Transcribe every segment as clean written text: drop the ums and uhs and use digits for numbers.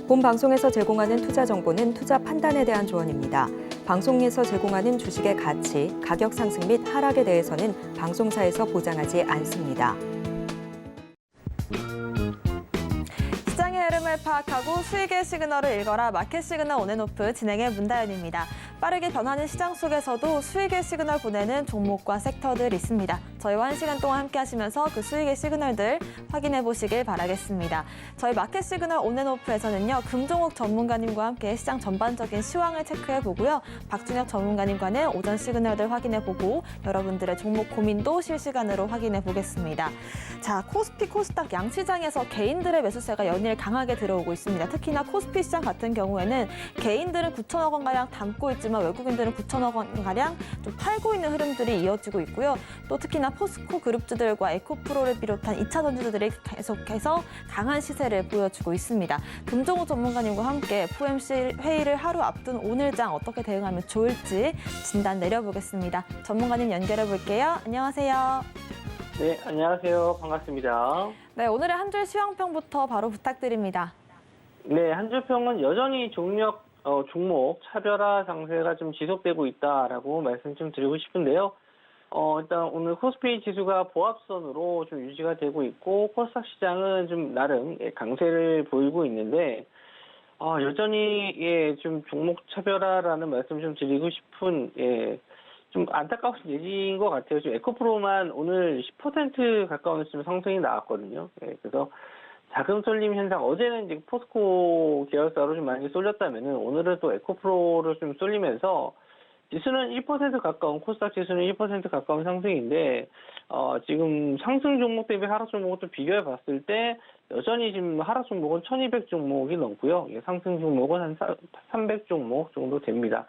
본 방송에서 제공하는 투자 정보는 투자 판단에 대한 조언입니다. 방송에서 제공하는 주식의 가치, 가격 상승 및 하락에 대해서는 방송사에서 보장하지 않습니다. 시장의 흐름을 파악하고 수익의 시그널을 읽어라. 마켓 시그널 온앤오프 진행의 문다연입니다. 빠르게 변하는 시장 속에서도 수익의 시그널 보내는 종목과 섹터들 있습니다. 저희와 1시간 동안 함께 하시면서 그 수익의 시그널들 확인해 보시길 바라겠습니다. 저희 마켓 시그널 온앤오프에서는요, 금종욱 전문가님과 함께 시장 전반적인 시황을 체크해 보고요. 박준혁 전문가님과는 오전 시그널들 확인해 보고 여러분들의 종목 고민도 실시간으로 확인해 보겠습니다. 자, 코스피, 코스닥 양시장에서 개인들의 매수세가 연일 강하게 들어오고 있습니다. 특히나 코스피 시장 같은 경우에는 개인들은 9천억 원가량 담고 있지만 외국인들은 9천억 원가량 좀 팔고 있는 흐름들이 이어지고 있고요. 또 특히나 포스코 그룹주들과 에코프로를 비롯한 2차 전지주들이 계속해서 강한 시세를 보여주고 있습니다. 금종욱 전문가님과 함께 FOMC 회의를 하루 앞둔 오늘장 어떻게 대응하면 좋을지 진단 내려보겠습니다. 전문가님 연결해 볼게요. 안녕하세요. 네, 안녕하세요. 반갑습니다. 네, 오늘의 한 줄 시황평부터 바로 부탁드립니다. 네, 한 줄 평은 여전히 종목 차별화 상세가 좀 지속되고 있다라고 말씀 좀 드리고 싶은데요. 일단 오늘 코스피 지수가 보합선으로 좀 유지가 되고 있고 코스닥 시장은 좀 나름 강세를 보이고 있는데 여전히 좀 종목 차별화라는 말씀 좀 드리고 싶은 좀 안타까운 예지인 것 같아요. 지금 에코프로만 오늘 10% 가까운 좀 상승이 나왔거든요. 그래서 자금 쏠림 현상, 어제는 이제 포스코 계열사로 좀 많이 쏠렸다면은 오늘은 또 에코프로를 좀 쏠리면서 지수는 1% 가까운, 코스닥 지수는 1% 가까운 상승인데, 지금 상승 종목 대비 하락 종목을 또 비교해 봤을 때, 여전히 지금 하락 종목은 1200 종목이 넘고요. 상승 종목은 한 300 종목 정도 됩니다.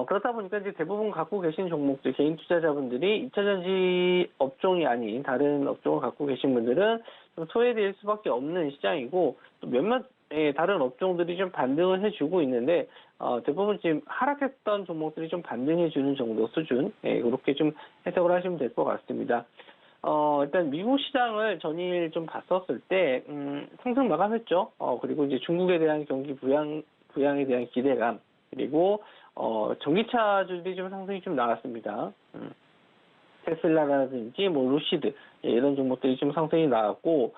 그렇다 보니까 이제 대부분 갖고 계신 종목들, 개인 투자자분들이 2차전지 업종이 아닌 다른 업종을 갖고 계신 분들은 좀 소외될 수밖에 없는 시장이고, 또 몇몇 다른 업종들이 좀 반등을 해주고 있는데, 대부분 지금 하락했던 종목들이 좀 반등해주는 정도 수준, 그렇게 좀 해석을 하시면 될 것 같습니다. 일단 미국 시장을 전일 좀 봤었을 때, 상승 마감했죠. 그리고 이제 중국에 대한 경기 부양에 대한 기대감, 그리고 전기차주들이 좀 상승이 좀 나왔습니다. 테슬라라든지 뭐 루시드 이런 종목들이 좀 상승이 나왔고,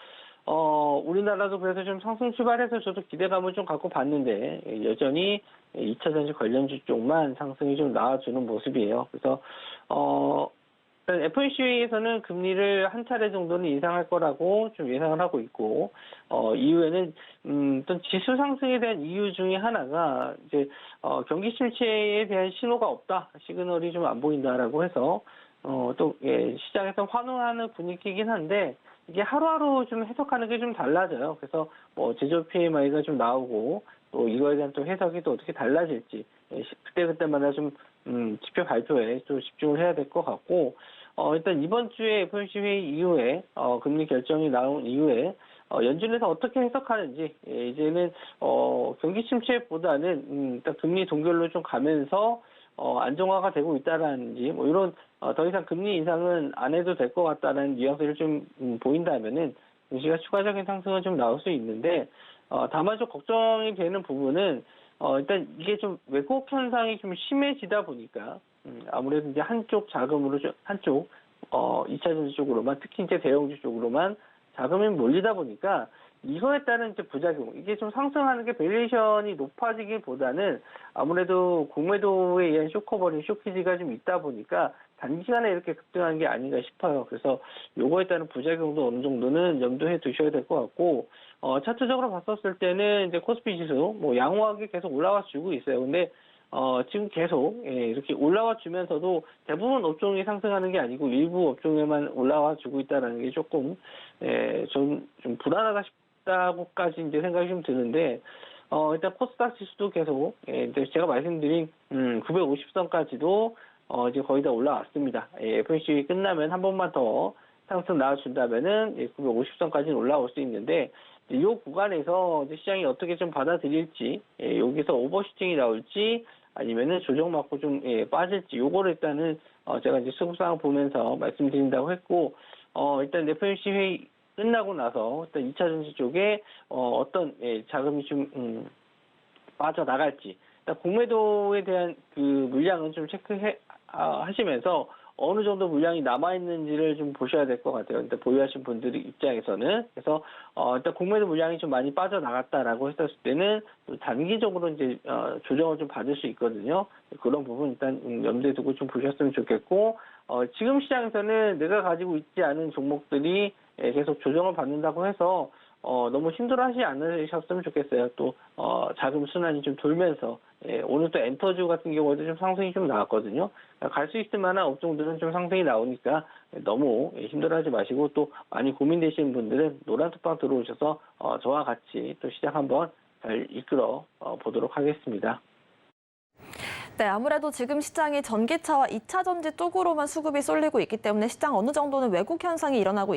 우리나라도 그래서 좀 상승 출발해서 저도 기대감을 좀 갖고 봤는데 여전히 2차전지 관련주 쪽만 상승이 좀 나와주는 모습이에요. 그래서 FOMC에서는 금리를 한 차례 정도는 인상할 거라고 좀 예상을 하고 있고, 이후에는 어떤 지수 상승에 대한 이유 중에 하나가 이제 경기 침체에 대한 신호가 없다, 시그널이 좀 안 보인다라고 해서 또 시장에서 환호하는 분위기이긴 한데 이게 하루하루 좀 해석하는 게 좀 달라져요. 그래서 제조업 PMI가 좀 나오고 또 이거에 대한 또 해석이 또 어떻게 달라질지 그때그때마다 좀 지표 발표에 좀 집중을 해야 될 것 같고, 일단 이번 주에 FOMC 회의 이후에 금리 결정이 나온 이후에 연준에서 어떻게 해석하는지, 이제는 경기 침체보다는 일단 금리 동결로 좀 가면서 안정화가 되고 있다라는지, 뭐 이런 더 이상 금리 인상은 안 해도 될 것 같다는 뉘앙스를 좀 보인다면은 증시가 추가적인 상승은 좀 나올 수 있는데, 다만 좀 걱정이 되는 부분은 일단 이게 좀 왜곡 현상이 좀 심해지다 보니까 아무래도 이제 한쪽 자금으로 한쪽 2차전지 쪽으로만, 특히 이제 대형주 쪽으로만 자금이 몰리다 보니까 이거에 따른 이제 부작용, 이게 좀 상승하는 게 밸류에이션이 높아지기보다는 아무래도 공매도에 의한 쇼커버링, 쇼키지가 좀 있다 보니까 단기간에 이렇게 급등한 게 아닌가 싶어요. 그래서 요거에 따른 부작용도 어느 정도는 염두해 두셔야 될 것 같고, 차트적으로 봤었을 때는 이제 코스피 지수 뭐 양호하게 계속 올라와 주고 있어요. 근데 지금 계속 이렇게 올라와 주면서도 대부분 업종이 상승하는 게 아니고 일부 업종에만 올라와 주고 있다는 게 조금 좀 불안하다 싶다고까지 이제 생각이 좀 드는데, 일단 코스닥 지수도 계속 제가 말씀드린 950선까지도 이제 거의 다 올라왔습니다. FOMC 끝나면 한 번만 더 상승 나와준다면은 950선까지는 올라올 수 있는데 이 구간에서 이제 시장이 어떻게 좀 받아들일지, 여기서 오버슈팅이 나올지 아니면은 조정 맞고 좀 빠질지, 요거를 일단은 제가 이제 수급 상황 보면서 말씀드린다고 했고, 일단 FOMC 회의 끝나고 나서 일단 2차 전지 쪽에 어떤 자금이 좀 빠져나갈지, 일단 공매도에 대한 그 물량은 좀 하시면서 어느 정도 물량이 남아있는지를 좀 보셔야 될 것 같아요. 일단 보유하신 분들 입장에서는. 그래서, 일단 공매도 물량이 좀 많이 빠져나갔다라고 했었을 때는 또 단기적으로 이제, 조정을 좀 받을 수 있거든요. 그런 부분 일단 염두에 두고 좀 보셨으면 좋겠고, 지금 시장에서는 내가 가지고 있지 않은 종목들이 계속 조정을 받는다고 해서, 너무 힘들어하지 않으셨으면 좋겠어요. 또 자금 순환이 좀 돌면서 오늘 또 엔터주 같은 경우에도 좀 상승이 좀 나왔거든요. 갈 수 있을 만한 업종들은 좀 상승이 나오니까 너무 힘들어하지 마시고, 또 많이 고민되시는 분들은 노란 톡방 들어오셔서 저와 같이 또 시장 한번 잘 이끌어 보도록 하겠습니다. 네, 아무래도 지금 시장이 전기차와 2차 전지 쪽으로만 수급이 쏠리고 있기 때문에 시장 어느 정도는 왜곡 현상이 일어나고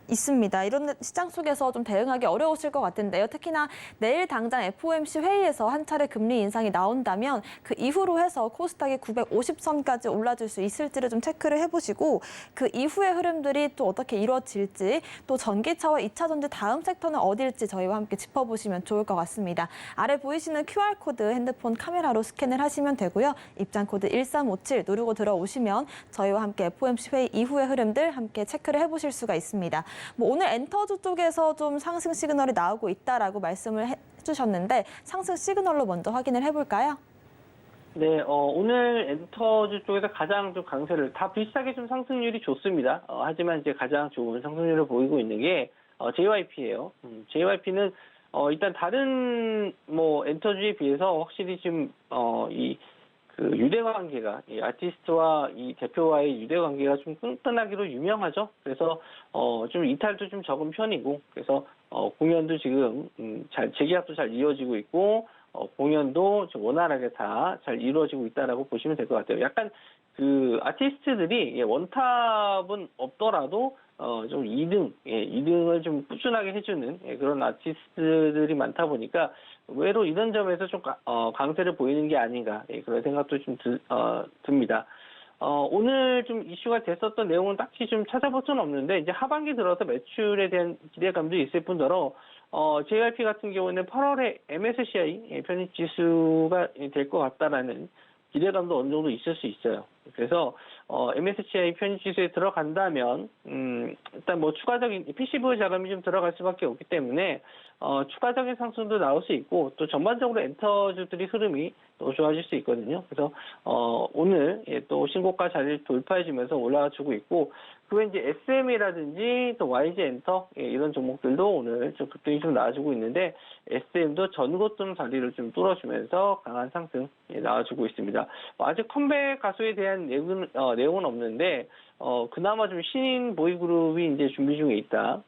있습니다. 이런 시장 속에서 좀 대응하기 어려우실 것 같은데요. 특히나 내일 당장 FOMC 회의에서 한 차례 금리 인상이 나온다면 그 이후로 해서 코스닥이 950선까지 올라줄 수 있을지를 좀 체크를 해보시고, 그 이후의 흐름들이 또 어떻게 이루어질지, 또 전기차와 2차 전지 다음 섹터는 어딜지 저희와 함께 짚어보시면 좋을 것 같습니다. 아래 보이시는 QR코드 핸드폰 카메라로 스캔을 하시면 되고요. 입장코드 1357 누르고 들어오시면 저희와 함께 FOMC 회의 이후의 흐름들 함께 체크를 해보실 수가 있습니다. 오늘 엔터주 쪽에서 좀 상승 시그널이 나오고 있다라고 말씀을 해주셨는데 상승 시그널로 먼저 확인을 해볼까요? 네, 오늘 엔터주 쪽에서 가장 좀 강세를, 다 비슷하게 좀 상승률이 좋습니다. 하지만 이제 가장 좋은 상승률을 보이고 있는 게 JYP예요. JYP는 일단 다른 엔터주에 비해서 확실히 좀 그 유대 관계가, 이 아티스트와 이 대표와의 유대 관계가 좀 끈끈하기로 유명하죠. 그래서 좀 이탈도 좀 적은 편이고, 그래서 공연도 지금 재계약도 잘 이루어지고 있고, 공연도 좀 원활하게 다 잘 이루어지고 있다라고 보시면 될 것 같아요. 약간 그 아티스트들이 원탑은 없더라도 좀 2등을 좀 꾸준하게 해주는 그런 아티스트들이 많다 보니까 의외로 이런 점에서 좀 강세를 보이는 게 아닌가, 그런 생각도 좀 듭니다. 오늘 좀 이슈가 됐었던 내용은 딱히 좀 찾아볼 수는 없는데, 이제 하반기 들어서 매출에 대한 기대감도 있을 뿐더러 JYP 같은 경우는 8월에 MSCI 편입지수가 될 것 같다라는 기대감도 어느 정도 있을 수 있어요. 그래서 MSCI 편입지수에 들어간다면 일단 추가적인 PCV 자금이 좀 들어갈 수밖에 없기 때문에 추가적인 상승도 나올 수 있고, 또 전반적으로 엔터주들이 흐름이 또 좋아질 수 있거든요. 그래서 오늘 또 신고가 자리를 돌파해주면서 올라와주고 있고, 그 외에 이제 SM이라든지 또 YG 엔터 이런 종목들도 오늘 좀 급등이 좀 나와주고 있는데, SM도 전고점 자리를 좀 뚫어주면서 강한 상승 나와주고 있습니다. 아직 컴백 가수에 대한 내용은 없는데 그나마 좀 신인 보이그룹이 이제 준비 중에 있다.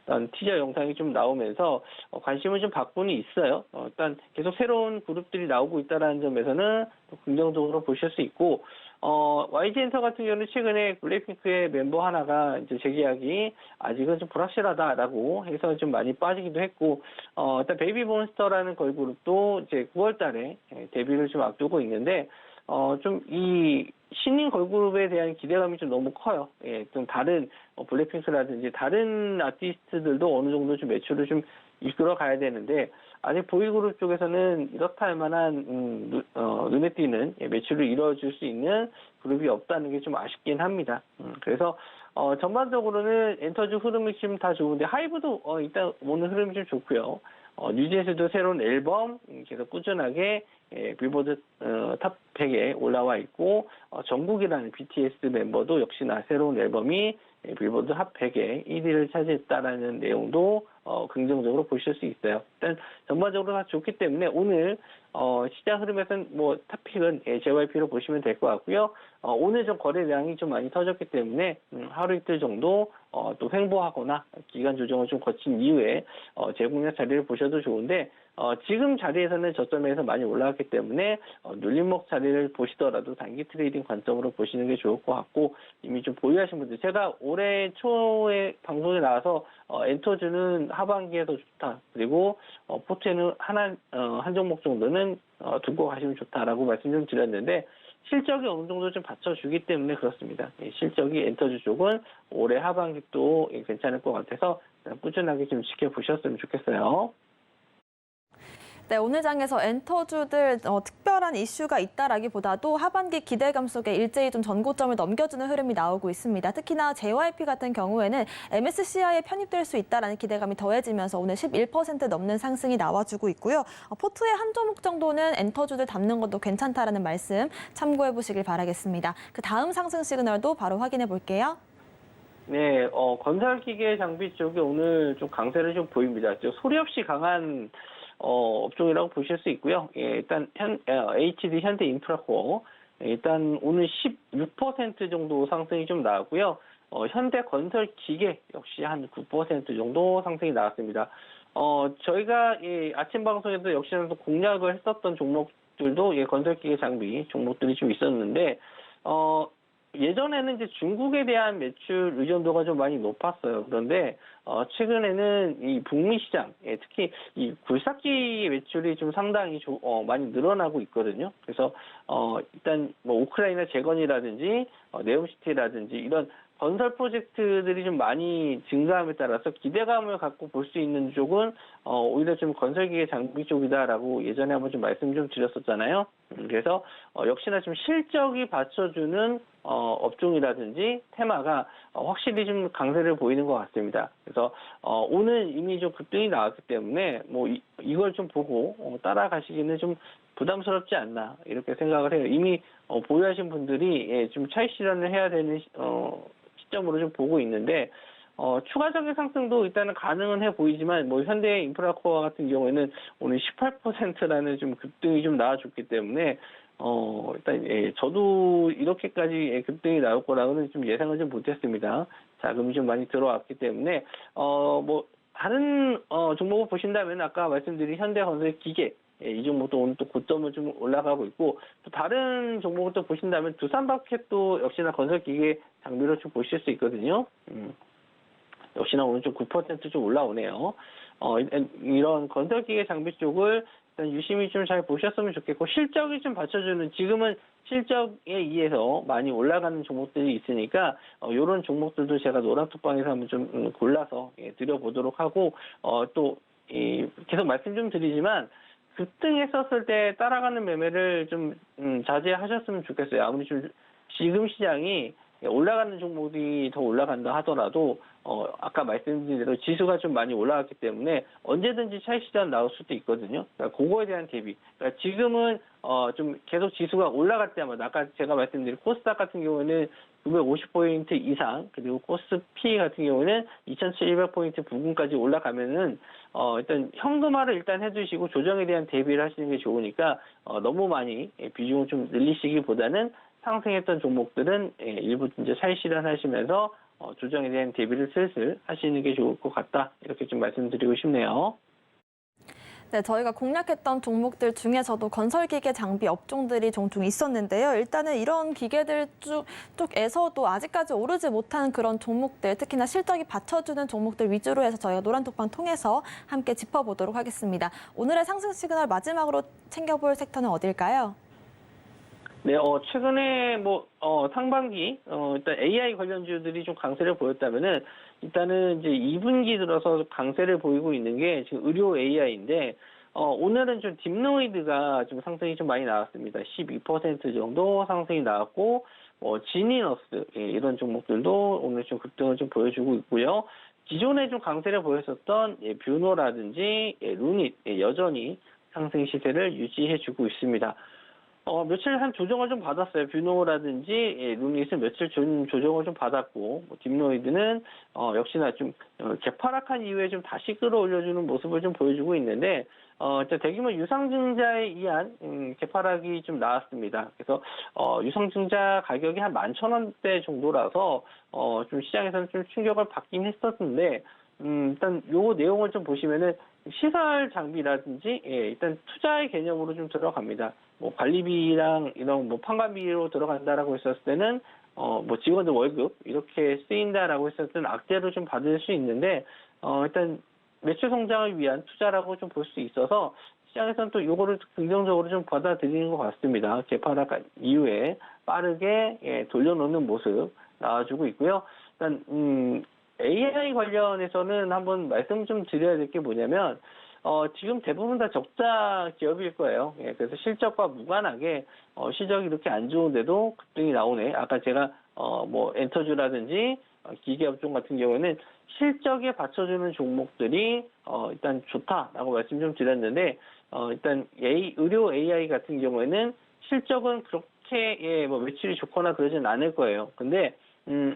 일단 티저 영상이 좀 나오면서 관심을 좀 받고는 있어요. 일단 계속 새로운 그룹들이 나오고 있다는 점에서는 또 긍정적으로 보실 수 있고, YG 엔터 같은 경우는 최근에 블랙핑크의 멤버 하나가 이제 재계약이 아직은 좀 불확실하다라고 해서 좀 많이 빠지기도 했고, 일단 베이비몬스터라는 걸그룹도 이제 9월 달에 데뷔를 좀 앞두고 있는데, 좀 이 신인 걸그룹에 대한 기대감이 좀 너무 커요. 좀 다른 블랙핑크라든지 다른 아티스트들도 어느 정도 좀 매출을 좀 이끌어 가야 되는데, 아직 보이그룹 쪽에서는 이렇다 할 만한 눈에 띄는 매출을 이뤄줄 수 있는 그룹이 없다는 게 좀 아쉽긴 합니다. 그래서 전반적으로는 엔터주 흐름이 지금 다 좋은데, 하이브도 일단 오늘 흐름이 좀 좋고요. 뉴진스도 새로운 앨범 계속 꾸준하게 빌보드 탑 100에 올라와 있고, 정국이라는 BTS 멤버도 역시나 새로운 앨범이 빌보드 핫 100에 1위를 차지했다라는 내용도 긍정적으로 보실 수 있어요. 일단 전반적으로 다 좋기 때문에 오늘 시장 흐름에서는 탑픽은 JYP로 보시면 될 것 같고요. 오늘 좀 거래량이 좀 많이 터졌기 때문에 하루 이틀 정도 또 횡보하거나 기간 조정을 좀 거친 이후에 재공략 자리를 보셔도 좋은데 지금 자리에서는 저점에서 많이 올라왔기 때문에 눌림목 자리를 보시더라도 단기 트레이딩 관점으로 보시는 게 좋을 것 같고 이미 좀 보유하신 분들 제가 올해 초에 방송에 나와서 엔터주는 하반기에 더 좋다. 그리고 포트에는 한 종목 정도는 두고 가시면 좋다라고 말씀 좀 드렸는데 실적이 어느 정도 좀 받쳐주기 때문에 그렇습니다. 실적이 엔터주 쪽은 올해 하반기 또 괜찮을 것 같아서 꾸준하게 좀 지켜보셨으면 좋겠어요. 네, 오늘 장에서 엔터주들 특별한 이슈가 있다라기보다도 하반기 기대감 속에 일제히 좀 전고점을 넘겨주는 흐름이 나오고 있습니다. 특히나 JYP 같은 경우에는 MSCI에 편입될 수 있다라는 기대감이 더해지면서 오늘 11% 넘는 상승이 나와주고 있고요. 포트의 한 종목 정도는 엔터주들 담는 것도 괜찮다라는 말씀 참고해 보시길 바라겠습니다. 그 다음 상승 시그널도 바로 확인해 볼게요. 네, 건설기계 장비 쪽이 오늘 좀 강세를 좀 보입니다. 소리 없이 강한 업종이라고 보실 수 있고요. 예, 일단 HD 현대 인프라코어 일단 오늘 16% 정도 상승이 좀 나왔고요. 현대 건설 기계 역시 한 9% 정도 상승이 나왔습니다. 저희가 아침 방송에도 역시나 공략을 했었던 종목들도 건설 기계 장비 종목들이 좀 있었는데 예전에는 이제 중국에 대한 매출 의존도가 좀 많이 높았어요. 그런데 최근에는 이 북미 시장, 특히 이 굴삭기 매출이 좀 상당히 많이 늘어나고 있거든요. 그래서 일단 뭐 우크라이나 재건이라든지 네옴시티라든지 이런 건설 프로젝트들이 좀 많이 증가함에 따라서 기대감을 갖고 볼 수 있는 쪽은 오히려 좀 건설기계 장비 쪽이다라고 예전에 한번 좀 말씀 좀 드렸었잖아요. 그래서 역시나 좀 실적이 받쳐주는 업종이라든지 테마가 확실히 좀 강세를 보이는 것 같습니다. 그래서 오늘 이미 좀 급등이 나왔기 때문에 뭐 이걸 좀 보고 따라가시기는 좀 부담스럽지 않나 이렇게 생각을 해요. 이미 보유하신 분들이 좀 차익 실현을 해야 되는 시점으로 좀 보고 있는데 추가적인 상승도 일단은 가능은 해 보이지만 뭐 현대 인프라코어 같은 경우에는 오늘 18%라는 좀 급등이 좀 나와줬기 때문에 일단 저도 이렇게까지 급등이 나올 거라고는 좀 예상을 좀 못했습니다. 자금이 좀 많이 들어왔기 때문에 뭐 다른 종목을 보신다면 아까 말씀드린 현대건설 기계 이 종목도 오늘 또 고점을 좀 올라가고 있고 또 다른 종목을 또 보신다면 두산바켓도 역시나 건설기계 장비로 좀 보실 수 있거든요. 역시나 오늘 좀 9% 좀 올라오네요. 이런 건설기계 장비 쪽을 일단 유심히 좀 잘 보셨으면 좋겠고 실적이 좀 받쳐주는 지금은 실적에 의해서 많이 올라가는 종목들이 있으니까 이런 종목들도 제가 노란톡방에서 한번 좀 골라서 드려보도록 하고 또 계속 말씀 좀 드리지만 급등했었을 때 따라가는 매매를 좀 자제하셨으면 좋겠어요. 아무리 좀 지금 시장이 올라가는 종목이 더 올라간다 하더라도 아까 말씀드린 대로 지수가 좀 많이 올라갔기 때문에 언제든지 차익 실현 나올 수도 있거든요. 그러니까 그거에 대한 대비. 그러니까 지금은 좀 계속 지수가 올라갈 때마다 아까 제가 말씀드린 코스닥 같은 경우에는 950포인트 이상 그리고 코스피 같은 경우는 2,700포인트 부근까지 올라가면은 일단 현금화를 일단 해주시고 조정에 대한 대비를 하시는 게 좋으니까 너무 많이 비중을 좀 늘리시기보다는 상승했던 종목들은 일부 이제 차익 실현하시면서 조정에 대한 대비를 슬슬 하시는 게 좋을 것 같다 이렇게 좀 말씀드리고 싶네요. 네, 저희가 공략했던 종목들 중에서도 건설기계 장비 업종들이 종종 있었는데요. 일단은 이런 기계들 쪽에서도 아직까지 오르지 못한 그런 종목들, 특히나 실적이 받쳐주는 종목들 위주로 해서 저희가 노란톡방 통해서 함께 짚어보도록 하겠습니다. 오늘의 상승 시그널 마지막으로 챙겨볼 섹터는 어딜까요? 네, 최근에 상반기, 일단 AI 관련주들이 좀 강세를 보였다면은, 일단은 이제 2분기 들어서 강세를 보이고 있는 게 지금 의료 AI인데, 오늘은 좀 딥노이드가 좀 상승이 좀 많이 나왔습니다. 12% 정도 상승이 나왔고, 지니너스, 이런 종목들도 오늘 좀 급등을 좀 보여주고 있고요. 기존에 좀 강세를 보였었던 뷰노라든지 루닛, 여전히 상승 시세를 유지해주고 있습니다. 며칠 한 조정을 좀 받았어요. 뷰노라든지 루닛은 며칠 조정을 좀 받았고, 뭐 딥노이드는 역시나 좀 개파락한 이후에 좀 다시 끌어올려주는 모습을 좀 보여주고 있는데, 일단 대규모 유상증자에 의한 개파락이 좀 나왔습니다. 그래서 유상증자 가격이 한 11,000원대 정도라서 좀 시장에서는 좀 충격을 받긴 했었는데, 일단 요 내용을 좀 보시면은 시설 장비라든지 일단 투자의 개념으로 좀 들어갑니다. 뭐 관리비랑 이런 뭐 판관비로 들어간다라고 했었을 때는 뭐 직원들 월급 이렇게 쓰인다라고 했었을 때는 악재로 좀 받을 수 있는데 일단 매출 성장을 위한 투자라고 좀 볼 수 있어서 시장에서는 또 이거를 긍정적으로 좀 받아들이는 것 같습니다. 개파락 이후에 빠르게 돌려놓는 모습 나와주고 있고요. 일단 AI 관련해서는 한번 말씀 좀 드려야 될 게 뭐냐면 지금 대부분 다 적자 기업일 거예요. 그래서 실적과 무관하게 실적이 이렇게 안 좋은데도 급등이 나오네. 아까 제가 뭐 엔터주라든지 기계업종 같은 경우에는 실적에 받쳐주는 종목들이 일단 좋다라고 말씀 좀 드렸는데 일단 의료 AI 같은 경우에는 실적은 그렇게 뭐 매출이 좋거나 그러진 않을 거예요. 근데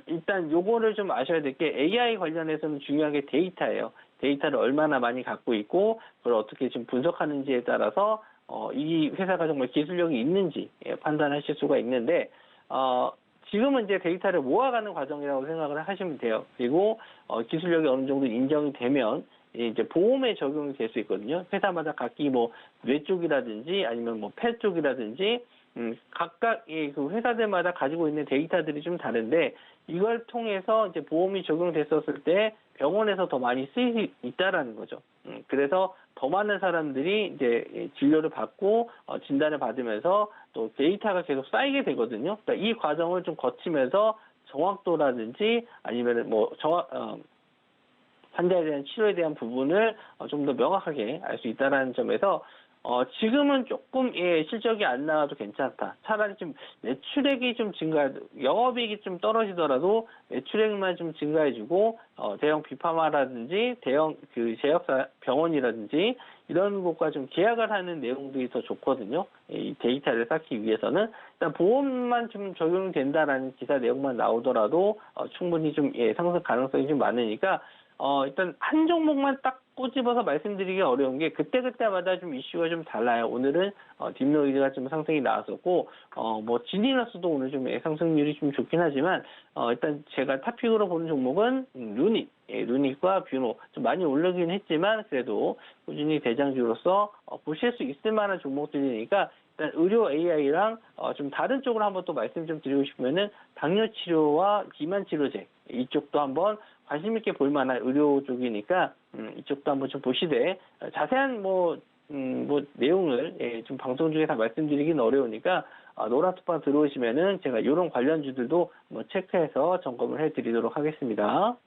일단 요거를 좀 아셔야 될 게 AI 관련해서는 중요한 게 데이터예요. 데이터를 얼마나 많이 갖고 있고 그걸 어떻게 좀 분석하는지에 따라서 이 회사가 정말 기술력이 있는지 판단하실 수가 있는데 지금은 이제 데이터를 모아가는 과정이라고 생각을 하시면 돼요. 그리고 기술력이 어느 정도 인정이 되면 이제 보험에 적용이 될 수 있거든요. 회사마다 각기 뭐 뇌 쪽이라든지 아니면 뭐 폐 쪽이라든지 각각 그 회사들마다 가지고 있는 데이터들이 좀 다른데 이걸 통해서 이제 보험이 적용됐었을 때 병원에서 더 많이 쓰일 수 있다라는 거죠. 그래서 더 많은 사람들이 이제 진료를 받고 진단을 받으면서 또 데이터가 계속 쌓이게 되거든요. 그러니까 이 과정을 좀 거치면서 정확도라든지 아니면 뭐 환자에 대한 치료에 대한 부분을 좀 더 명확하게 알 수 있다라는 점에서 지금은 조금 실적이 안 나와도 괜찮다. 차라리 좀 매출액이 좀 영업이익이 좀 떨어지더라도 매출액만 좀 증가해주고 대형 비파마라든지 대형 그 제약사 병원이라든지 이런 곳과 좀 계약을 하는 내용들이 더 좋거든요. 이 데이터를 쌓기 위해서는 일단 보험만 좀 적용된다라는 기사 내용만 나오더라도 충분히 좀 상승 가능성이 좀 많으니까 일단 한 종목만 딱 꼬집어서 말씀드리기 어려운 게 그때그때마다 좀 이슈가 좀 달라요. 오늘은 딥노이드가 좀 상승이 나왔었고 뭐 지니너스도 오늘 좀 상승률이 좀 좋긴 하지만 일단 제가 탑픽으로 보는 종목은 루닛과 뷰노 좀 많이 오르긴 했지만 그래도 꾸준히 대장주로서 보실 수 있을 만한 종목들이니까 일단 의료 AI랑 좀 다른 쪽으로 한번 또 말씀 좀 드리고 싶으면은 당뇨 치료와 비만 치료제 이쪽도 한번 관심 있게 볼 만한 의료 쪽이니까 이쪽도 한번 좀 보시되 자세한 뭐 내용을 좀 방송 중에 다 말씀드리긴 어려우니까 노란톡방 들어오시면은 제가 이런 관련주들도 뭐 체크해서 점검을 해드리도록 하겠습니다.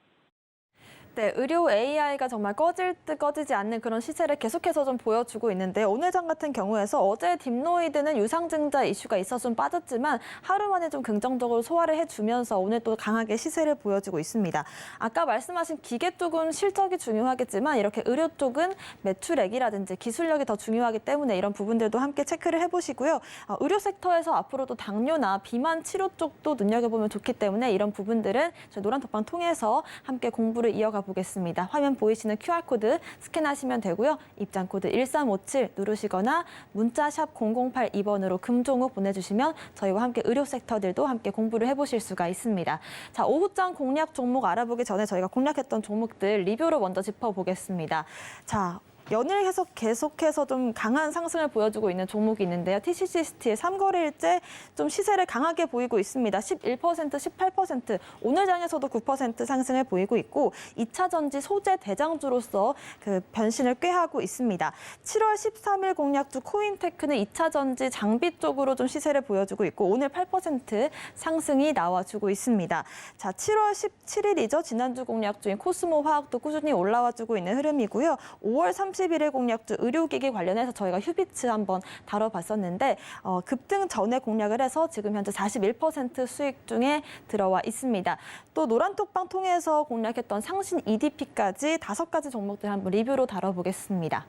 네, 의료 AI가 정말 꺼질 듯 꺼지지 않는 그런 시세를 계속해서 좀 보여주고 있는데 오늘 장 같은 경우에서 어제 딥노이드는 유상증자 이슈가 있어서 좀 빠졌지만 하루 만에 좀 긍정적으로 소화를 해주면서 오늘 또 강하게 시세를 보여주고 있습니다. 아까 말씀하신 기계 쪽은 실적이 중요하겠지만 이렇게 의료 쪽은 매출액이라든지 기술력이 더 중요하기 때문에 이런 부분들도 함께 체크를 해보시고요. 의료 섹터에서 앞으로도 당뇨나 비만 치료 쪽도 눈여겨보면 좋기 때문에 이런 부분들은 저희 노란톡방 통해서 함께 공부를 이어가 보겠습니다. 화면 보이시는 QR코드 스캔하시면 되고요. 입장코드 1357 누르시거나 문자 샵 0082번으로 금종우 보내주시면 저희와 함께 의료 섹터들도 함께 공부를 해보실 수가 있습니다. 자, 오후장 공략 종목 알아보기 전에 저희가 공략했던 종목들 리뷰로 먼저 짚어보겠습니다. 자, 연일 계속해서 좀 강한 상승을 보여주고 있는 종목이 있는데요. TCC 스틸 3거래일째 좀 시세를 강하게 보이고 있습니다. 11%, 18%, 오늘 장에서도 9% 상승을 보이고 있고 2차 전지 소재 대장주로서 그 변신을 꾀하고 있습니다. 7월 13일 공략주 코인테크는 2차 전지 장비 쪽으로 좀 시세를 보여주고 있고 오늘 8% 상승이 나와주고 있습니다. 자, 7월 17일이죠. 지난주 공략주인 코스모 화학도 꾸준히 올라와주고 있는 흐름이고요. 5월 31일 공략주 의료기기 관련해서 저희가 휴비츠 한번 다뤄봤었는데 급등 전에 공략을 해서 지금 현재 41% 수익 중에 들어와 있습니다. 또 노란톡방 통해서 공략했던 상신 EDP까지 5가지 종목들 한번 리뷰로 다뤄보겠습니다.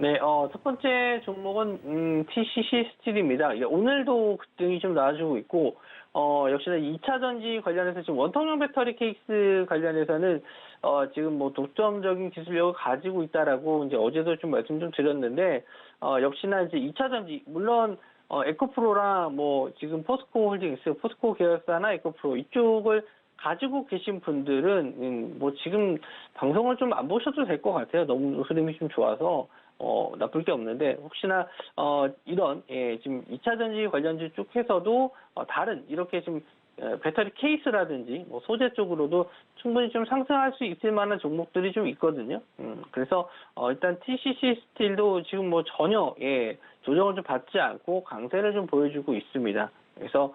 네, 첫 번째 종목은 TCC 스틸입니다. 오늘도 급등이 좀 나와주고 있고, 역시나 2차 전지 관련해서 지금 원통형 배터리 케이스 관련해서는 지금 뭐 독점적인 기술력을 가지고 있다라고 이제 어제도 좀 말씀 좀 드렸는데, 역시나 이제 2차 전지 물론 에코프로랑 뭐 지금 포스코 홀딩스, 포스코 계열사나 에코프로 이쪽을 가지고 계신 분들은 뭐 지금 방송을 좀 안 보셔도 될 것 같아요. 너무 흐름이 좀 좋아서. 나쁠 게 없는데, 혹시나, 이런, 지금 2차 전지 관련주 쪽 해서도, 다른, 이렇게 지금, 배터리 케이스라든지, 뭐, 소재 쪽으로도 충분히 좀 상승할 수 있을 만한 종목들이 좀 있거든요. 그래서, 일단 TCC 스틸도 지금 뭐 전혀, 조정을 좀 받지 않고 강세를 좀 보여주고 있습니다. 그래서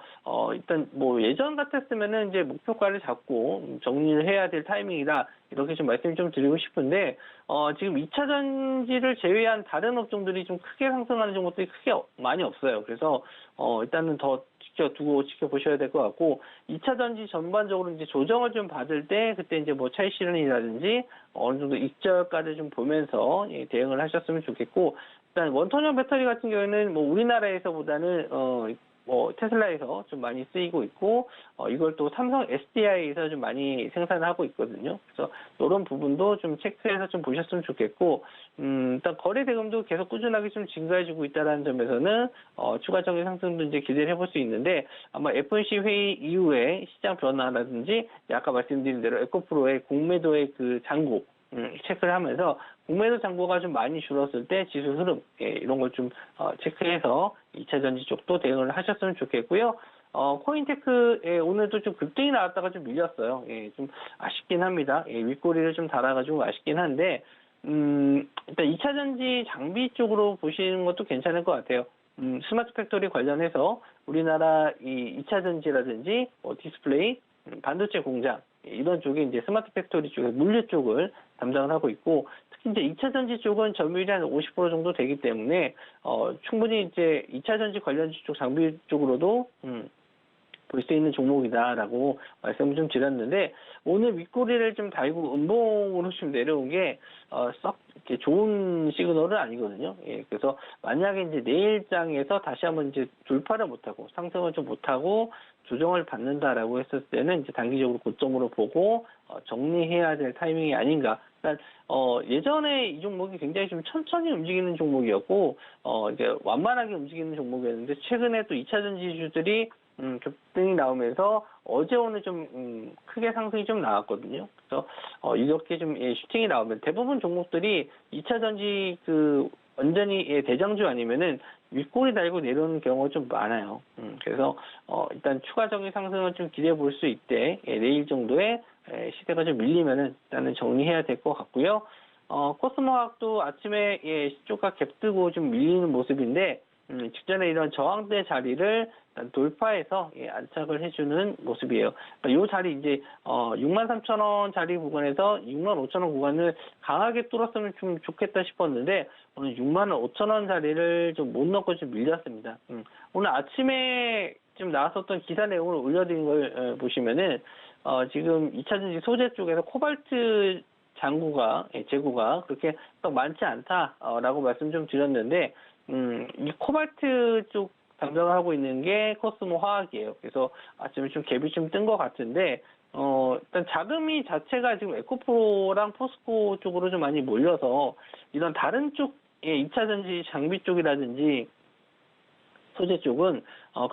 일단 뭐 예전 같았으면은 이제 목표가를 잡고 정리를 해야 될 타이밍이다, 이렇게 좀 말씀을 좀 드리고 싶은데, 지금 2차 전지를 제외한 다른 업종들이 좀 크게 상승하는 종목들이 크게 많이 없어요. 그래서 일단은 더 지켜보셔야 될 것 같고, 2차 전지 전반적으로 이제 조정을 좀 받을 때 그때 이제 뭐 차익 실현이라든지 어느 정도 익절가를 좀 보면서 대응을 하셨으면 좋겠고, 일단 원통형 배터리 같은 경우에는 뭐 우리나라에서보다는 뭐 테슬라에서 좀 많이 쓰이고 있고, 이걸 또 삼성 SDI에서 좀 많이 생산을 하고 있거든요. 그래서 이런 부분도 좀 체크해서 좀 보셨으면 좋겠고, 일단 거래 대금도 계속 꾸준하게 좀 증가해주고 있다는 점에서는 추가적인 상승도 이제 기대를 해볼 수 있는데, 아마 FOMC 회의 이후에 시장 변화라든지 아까 말씀드린 대로 에코프로의 공매도의 그 잔고 체크를 하면서 공매도 잔고가 좀 많이 줄었을 때 지수 흐름, 이런 걸 좀 체크해서 2차 전지 쪽도 대응을 하셨으면 좋겠고요. 코인테크, 오늘도 좀 급등이 나왔다가 좀 밀렸어요. 좀 아쉽긴 합니다. 윗꼬리를 좀 달아가지고 아쉽긴 한데, 일단 2차 전지 장비 쪽으로 보시는 것도 괜찮을 것 같아요. 스마트 팩토리 관련해서 우리나라 이 2차 전지라든지 디스플레이, 반도체 공장, 이런 쪽에 이제 스마트 팩토리 쪽에 물류 쪽을 담당을 하고 있고, 특히 이제 2차 전지 쪽은 점유율이 한 50% 정도 되기 때문에 충분히 이제 2차 전지 관련주 쪽 장비 쪽으로도 볼 수 있는 종목이다라고 말씀을 좀 드렸는데, 오늘 윗꼬리를 좀 달고 음봉으로 좀 내려온 게 썩 이렇게 좋은 시그널은 아니거든요. 그래서 만약에 이제 내일장에서 다시 한번 이제 돌파를 못하고 상승을 좀 못하고 조정을 받는다라고 했을 때는 이제 단기적으로 고점으로 보고 정리해야 될 타이밍이 아닌가. 그러니까 예전에 이 종목이 굉장히 좀 천천히 움직이는 종목이었고 이제 완만하게 움직이는 종목이었는데, 최근에 또 2차 전지주들이 급등이 나오면서 어제 오늘 좀 크게 상승이 좀 나왔거든요. 그래서 이렇게 좀 슈팅이 나오면 대부분 종목들이 2차 전지 그 완전히 대장주 아니면은 윗꼬리 달고 내려오는 경우가 좀 많아요. 그래서 일단 추가적인 상승을 좀 기대해 볼 수 있대, 내일 정도에 시세가 좀 밀리면은 일단은 정리해야 될 것 같고요. 코스모학도 아침에 시초가 갭뜨고 좀 밀리는 모습인데, 직전에 이런 저항대 자리를 돌파해서 안착을 해주는 모습이에요. 그러니까 이 자리 이제 63,000원 자리 구간에서 65,000원 구간을 강하게 뚫었으면 좀 좋겠다 싶었는데, 오늘 65,000원 자리를 좀 못 넣고 좀 밀렸습니다. 오늘 아침에 좀 나왔었던 기사 내용을 올려드린 걸 보시면은 지금 2차 전지 소재 쪽에서 코발트 재고가 그렇게 딱 많지 않다라고 말씀 좀 드렸는데, 이 코발트 쪽 담당을 하고 있는 게 코스모 화학이에요. 그래서 아침에 좀 갭이 좀 뜬 것 같은데, 일단 자금이 자체가 지금 에코프로랑 포스코 쪽으로 좀 많이 몰려서 이런 다른 쪽의 2차 전지 장비 쪽이라든지 소재 쪽은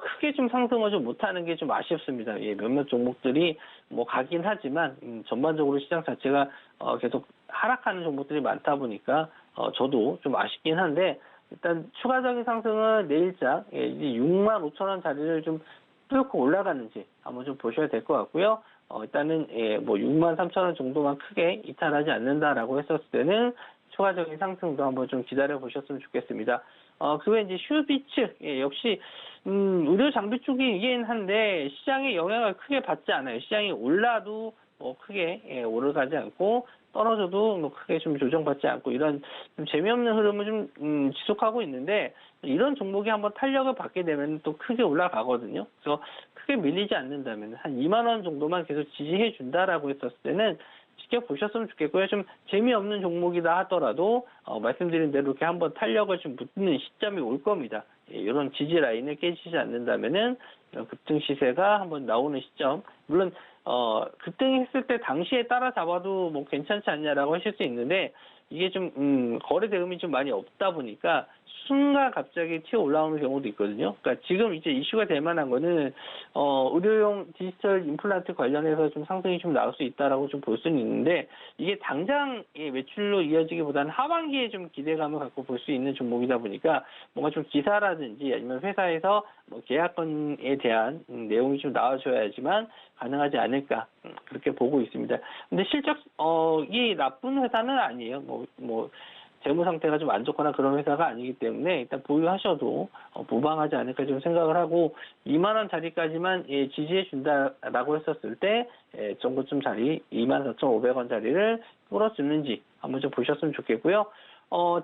크게 좀 상승을 좀 못하는 게 좀 아쉽습니다. 몇몇 종목들이 뭐 가긴 하지만 전반적으로 시장 자체가 계속 하락하는 종목들이 많다 보니까 저도 좀 아쉽긴 한데, 일단 추가적인 상승은 내일장 이제 65,000원 자리를 좀 뚫고 올라가는지 한번 좀 보셔야 될 것 같고요. 일단은 뭐 63,000원 정도만 크게 이탈하지 않는다라고 했었을 때는 추가적인 상승도 한번 좀 기다려 보셨으면 좋겠습니다. 그 외에 이제 슈비츠, 역시 의료 장비 쪽이긴 한데 시장의 영향을 크게 받지 않아요. 시장이 올라도 뭐 크게 오르가지 않고 떨어져도 뭐 크게 좀 조정받지 않고, 이런 좀 재미없는 흐름을 좀 지속하고 있는데, 이런 종목이 한번 탄력을 받게 되면 또 크게 올라가거든요. 그래서 크게 밀리지 않는다면 한 2만 원 정도만 계속 지지해 준다라고 했었을 때는 지켜보셨으면 좋겠고요. 좀 재미없는 종목이다 하더라도 말씀드린 대로 이렇게 한번 탄력을 좀 붙는 시점이 올 겁니다. 이런 지지 라인을 깨지지 않는다면은 급등 시세가 한번 나오는 시점. 물론 급등했을 때 당시에 따라잡아도 뭐 괜찮지 않냐라고 하실 수 있는데 이게 좀 거래 대금이 좀 많이 없다 보니까 순간 갑자기 튀어 올라오는 경우도 있거든요. 그러니까 지금 이제 이슈가 될 만한 거는 의료용 디지털 임플란트 관련해서 좀 상승이 좀 나올 수 있다라고 좀 볼 수는 있는데 이게 당장 매출로 이어지기보다는 하반기에 좀 기대감을 갖고 볼 수 있는 종목이다 보니까 뭔가 좀 기사라든지 아니면 회사에서 뭐 계약건에 대한 내용이 좀 나와줘야지만 가능하지 않을까 그렇게 보고 있습니다. 근데 실적이 나쁜 회사는 아니에요. 뭐 재무 상태가 좀 안 좋거나 그런 회사가 아니기 때문에 일단 보유하셔도 무방하지 않을까 좀 생각을 하고 2만 원 자리까지만 지지해 준다라고 했었을 때 정고점 자리 24,500원 자리를 뚫어주는지 한번 좀 보셨으면 좋겠고요.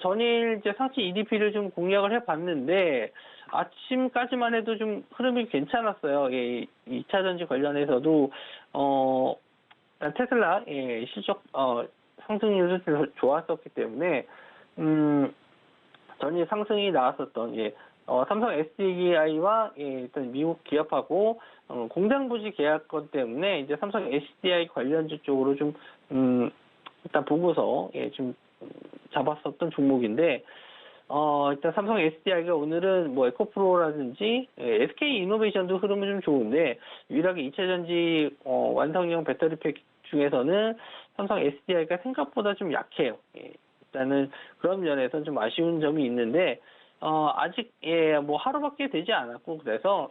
전일 이제 상시 EDP를 좀 공략을 해봤는데 아침까지만 해도 좀 흐름이 괜찮았어요. 2차 전지 관련해서도 테슬라 실적 상승률도 좋았었기 때문에 전일 상승이 나왔었던 삼성 SDI와 일단 미국 기업하고 공장 부지 계약권 때문에 이제 삼성 SDI 관련주 쪽으로 좀 일단 보고서 좀 잡았었던 종목인데 일단 삼성 SDI가 오늘은 뭐 에코프로라든지 SK 이노베이션도 흐름은 좀 좋은데 유일하게 2차 전지 완성형 배터리 팩 중에서는 삼성 SDI가 생각보다 좀 약해요. 일단은 그런 면에서는 좀 아쉬운 점이 있는데 아직 뭐 하루밖에 되지 않았고 그래서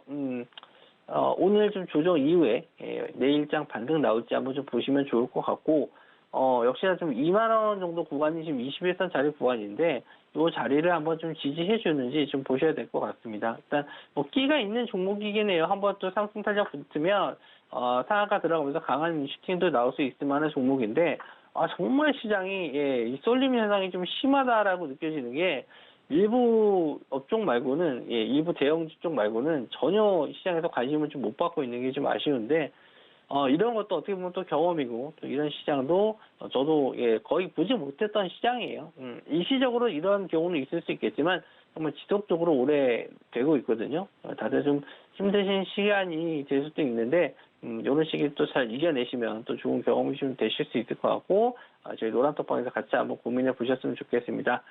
오늘 좀 조정 이후에 내일장 반등 나올지 한번 좀 보시면 좋을 것 같고 역시나 좀 2만 원 정도 구간이 지금 21선 자리 구간인데 이 자리를 한번 좀 지지해 주는지 좀 보셔야 될 것 같습니다. 일단 뭐 끼가 있는 종목이긴 해요. 한번 또 상승 탄력 붙으면 상한가 들어가면서 강한 슈팅도 나올 수 있을 만한 종목인데 정말 시장이 이 쏠림 현상이 좀 심하다라고 느껴지는 게 일부 업종 말고는 일부 대형주 쪽 말고는 전혀 시장에서 관심을 좀 못 받고 있는 게 좀 아쉬운데 이런 것도 어떻게 보면 또 경험이고 또 이런 시장도 저도 거의 보지 못했던 시장이에요. 일시적으로 이런 경우는 있을 수 있겠지만 정말 지속적으로 오래 되고 있거든요. 다들 좀 힘드신 시간이 될 수도 있는데 이런 시기 또 잘 이겨내시면 또 좋은 경험이 좀 되실 수 있을 것 같고 저희 노란톡방에서 같이 한번 고민해 보셨으면 좋겠습니다.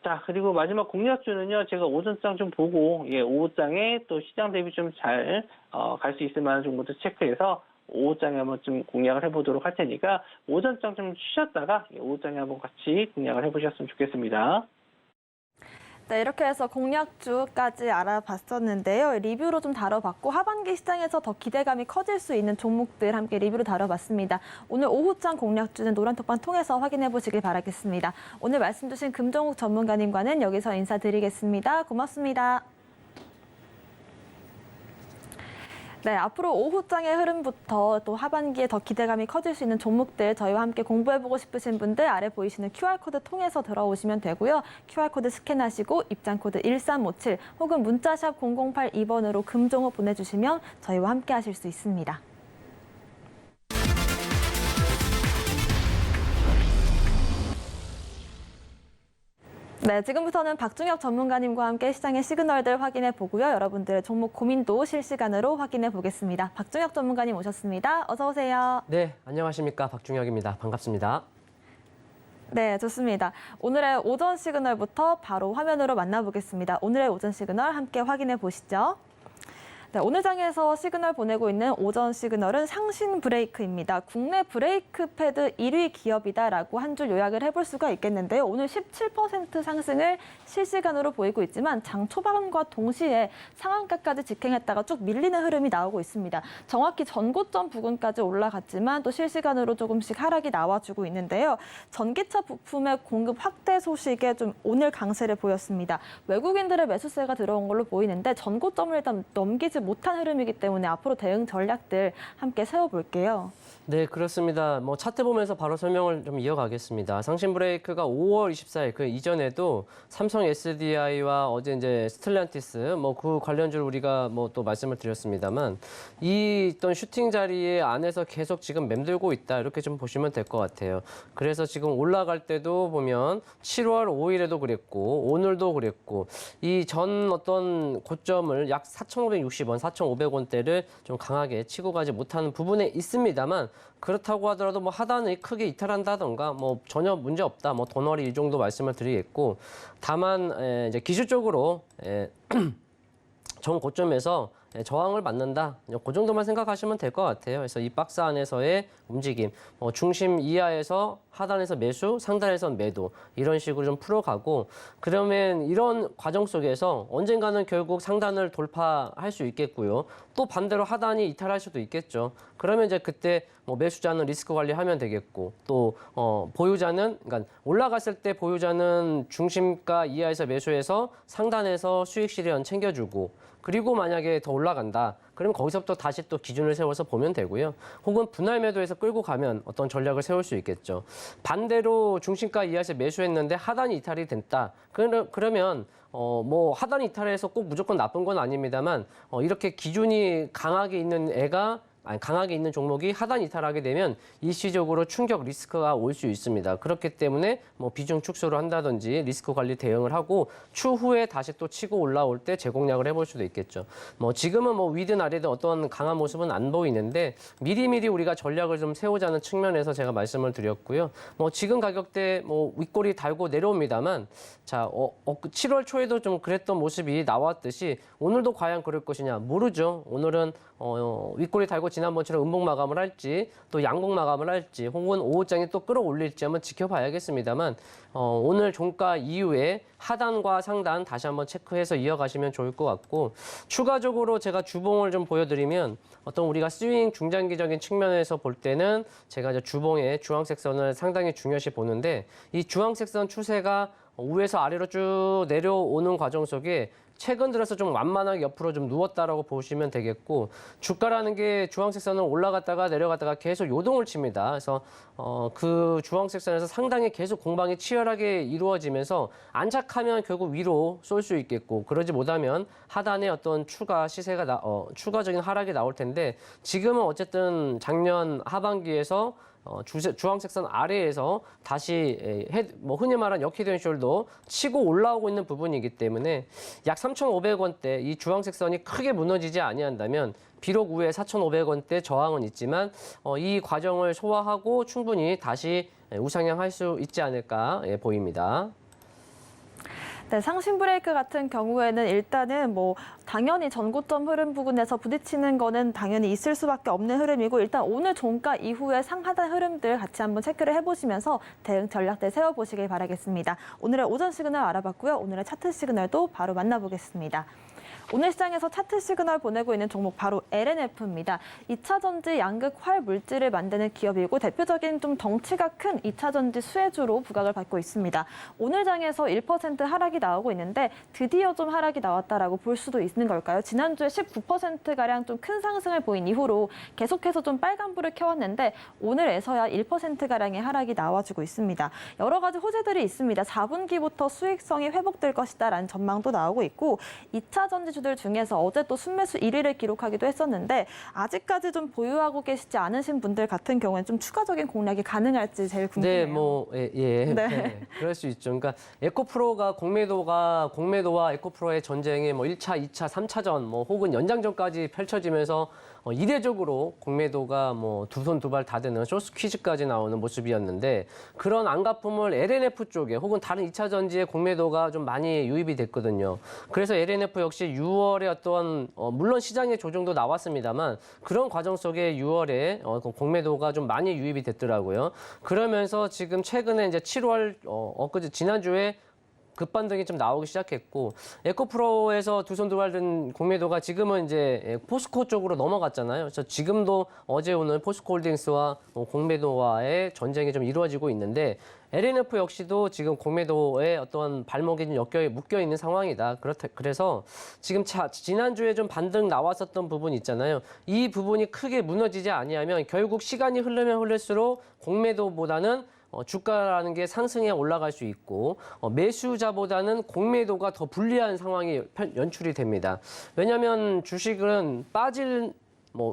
자, 그리고 마지막 공략주는요, 제가 오전장 좀 보고, 오후장에 또 시장 대비 좀 잘, 갈 수 있을 만한 정보도 체크해서, 오후장에 한번 좀 공략을 해보도록 할 테니까, 오전장 좀 쉬셨다가, 오후장에 한번 같이 공략을 해보셨으면 좋겠습니다. 네, 이렇게 해서 공략주까지 알아봤었는데요. 리뷰로 좀 다뤄봤고 하반기 시장에서 더 기대감이 커질 수 있는 종목들 함께 리뷰로 다뤄봤습니다. 오늘 오후장 공략주는 노란톡방 통해서 확인해 보시길 바라겠습니다. 오늘 말씀 주신 금정욱 전문가님과는 여기서 인사드리겠습니다. 고맙습니다. 네, 앞으로 오후장의 흐름부터 또 하반기에 더 기대감이 커질 수 있는 종목들 저희와 함께 공부해보고 싶으신 분들 아래 보이시는 QR코드 통해서 들어오시면 되고요. QR코드 스캔하시고 입장코드 1357 혹은 문자샵 0082번으로 금종호 보내주시면 저희와 함께 하실 수 있습니다. 네, 지금부터는 박중혁 전문가님과 함께 시장의 시그널들 확인해 보고요. 여러분들의 종목 고민도 실시간으로 확인해 보겠습니다. 박중혁 전문가님 오셨습니다. 어서 오세요. 네, 안녕하십니까. 박중혁입니다. 반갑습니다. 네, 좋습니다. 오늘의 오전 시그널부터 바로 화면으로 만나보겠습니다. 오늘의 오전 시그널 함께 확인해 보시죠. 네, 오늘 장에서 시그널 보내고 있는 오전 시그널은 상신 브레이크입니다. 국내 브레이크 패드 1위 기업이다라고 한 줄 요약을 해볼 수가 있겠는데요. 오늘 17% 상승을 실시간으로 보이고 있지만 장 초반과 동시에 상한가까지 직행했다가 쭉 밀리는 흐름이 나오고 있습니다. 정확히 전고점 부근까지 올라갔지만 또 실시간으로 조금씩 하락이 나와주고 있는데요. 전기차 부품의 공급 확대 소식에 좀 오늘 강세를 보였습니다. 외국인들의 매수세가 들어온 걸로 보이는데 전고점을 일단 넘기지 못한 흐름이기 때문에 앞으로 대응 전략들 함께 세워볼게요. 네, 그렇습니다. 뭐 차트 보면서 바로 설명을 좀 이어가겠습니다. 상신 브레이크가 5월 24일 그 이전에도 삼성 SDI와 어제 이제 스텔란티스 뭐 그 관련주를 우리가 뭐 또 말씀을 드렸습니다만 이 어떤 슈팅 자리에 안에서 계속 지금 맴돌고 있다 이렇게 좀 보시면 될 것 같아요. 그래서 지금 올라갈 때도 보면 7월 5일에도 그랬고 오늘도 그랬고 이 전 어떤 고점을 약 4,560원, 4,500원대를 좀 강하게 치고 가지 못하는 부분에 있습니다만 그렇다고 하더라도 뭐 하단을 크게 이탈한다던가 뭐 전혀 문제 없다. 뭐 도너리 이 정도 말씀을 드리겠고 다만 이제 기술적으로 전 고점에서 저항을 받는다. 그 정도만 생각하시면 될 것 같아요. 그래서 이 박스 안에서의 움직임, 중심 이하에서 하단에서 매수, 상단에서 매도 이런 식으로 좀 풀어가고 그러면 이런 과정 속에서 언젠가는 결국 상단을 돌파할 수 있겠고요. 또 반대로 하단이 이탈할 수도 있겠죠. 그러면 이제 그때 뭐 매수자는 리스크 관리하면 되겠고 또 보유자는 그러니까 올라갔을 때 보유자는 중심가 이하에서 매수해서 상단에서 수익 실현 챙겨주고 그리고 만약에 더 올라간다. 그러면 거기서부터 다시 또 기준을 세워서 보면 되고요. 혹은 분할 매도해서 끌고 가면 어떤 전략을 세울 수 있겠죠. 반대로 중심가 이하에서 매수했는데 하단이 이탈이 됐다. 그러면 뭐 하단 이탈해서 꼭 무조건 나쁜 건 아닙니다만 이렇게 기준이 강하게 있는 강하게 있는 종목이 하단 이탈하게 되면 일시적으로 충격 리스크가 올 수 있습니다. 그렇기 때문에 뭐 비중 축소를 한다든지 리스크 관리 대응을 하고 추후에 다시 또 치고 올라올 때 재공략을 해볼 수도 있겠죠. 뭐 지금은 뭐 위든 아래든 어떤 강한 모습은 안 보이는데 미리미리 우리가 전략을 좀 세우자는 측면에서 제가 말씀을 드렸고요. 뭐 지금 가격대 뭐 윗꼬리 달고 내려옵니다만 자 7월 초에도 좀 그랬던 모습이 나왔듯이 오늘도 과연 그럴 것이냐 모르죠. 오늘은 윗꼬리 달고 지난번처럼 음봉 마감을 할지 또 양봉 마감을 할지 혹은 오후장에 또 끌어올릴지 한번 지켜봐야겠습니다만 오늘 종가 이후에 하단과 상단 다시 한번 체크해서 이어가시면 좋을 것 같고 추가적으로 제가 주봉을 좀 보여드리면 어떤 우리가 스윙 중장기적인 측면에서 볼 때는 제가 이제 주봉의 주황색 선을 상당히 중요시 보는데 이 주황색 선 추세가 위에서 아래로 쭉 내려오는 과정 속에 최근 들어서 좀 완만하게 옆으로 좀 누웠다라고 보시면 되겠고 주가라는 게 주황색 선을 올라갔다가 내려갔다가 계속 요동을 칩니다. 그래서 그 주황색 선에서 상당히 계속 공방이 치열하게 이루어지면서 안착하면 결국 위로 쏠 수 있겠고 그러지 못하면 하단에 어떤 추가 시세가 추가적인 하락이 나올 텐데 지금은 어쨌든 작년 하반기에서 주황색 선 아래에서 다시 뭐 흔히 말하는 역히드앤숄더 치고 올라오고 있는 부분이기 때문에 약 3,500원대 이 주황색 선이 크게 무너지지 아니한다면 비록 위에 4,500원대 저항은 있지만 이 과정을 소화하고 충분히 다시 우상향할 수 있지 않을까 보입니다. 네, 상신 브레이크 같은 경우에는 일단은 뭐 당연히 전고점 흐름 부근에서 부딪히는 거는 당연히 있을 수밖에 없는 흐름이고 일단 오늘 종가 이후에 상하단 흐름들 같이 한번 체크를 해보시면서 대응 전략들 세워보시길 바라겠습니다. 오늘의 오전 시그널 알아봤고요. 오늘의 차트 시그널도 바로 만나보겠습니다. 오늘 시장에서 차트 시그널 보내고 있는 종목 바로 LNF입니다. 2차 전지 양극 활 물질을 만드는 기업이고 대표적인 좀 덩치가 큰 2차 전지 수혜주로 부각을 받고 있습니다. 오늘 장에서 1% 하락이 나오고 있는데 드디어 좀 하락이 나왔다라고 볼 수도 있는 걸까요? 지난주에 19%가량 좀 큰 상승을 보인 이후로 계속해서 좀 빨간불을 켜왔는데 오늘에서야 1%가량의 하락이 나와주고 있습니다. 여러 가지 호재들이 있습니다. 4분기부터 수익성이 회복될 것이다라는 전망도 나오고 있고 2차 전지 주들 중에서 어제 또 순매수 1위를 기록하기도 했었는데 아직까지 좀 보유하고 계시지 않으신 분들 같은 경우에는 좀 추가적인 공략이 가능할지 제일 궁금해요. 네, 뭐 네, 그럴 수 있죠. 그러니까 에코프로가 공매도와 에코프로의 전쟁이 뭐 1차, 2차, 3차전 뭐 혹은 연장전까지 펼쳐지면서 이례적으로 공매도가 뭐 두 손 두 발 다 되는 쇼스 퀴즈까지 나오는 모습이었는데 그런 안가품을 LNF 쪽에 혹은 다른 2차 전지의 공매도가 좀 많이 유입이 됐거든요. 그래서 LNF 역시 6월에 어떤 물론 시장의 조정도 나왔습니다만 그런 과정 속에 6월에 공매도가 좀 많이 유입이 됐더라고요. 그러면서 지금 최근에 이제 7월 지난주에 급반등이 좀 나오기 시작했고 에코프로에서 두 손 두 발 든 공매도가 지금은 이제 포스코 쪽으로 넘어갔잖아요. 그래서 지금도 어제 오늘 포스코홀딩스와 공매도와의 전쟁이 좀 이루어지고 있는데 LNF 역시도 지금 공매도에 어떤 발목이 좀 묶여 있는 상황이다. 그래서 지금 지난주에 좀 반등 나왔었던 부분 있잖아요. 이 부분이 크게 무너지지 아니하면 결국 시간이 흐르면 흐를수록 공매도보다는 주가라는 게 상승에 올라갈 수 있고 매수자보다는 공매도가 더 불리한 상황이 연출이 됩니다. 왜냐하면 주식은 빠질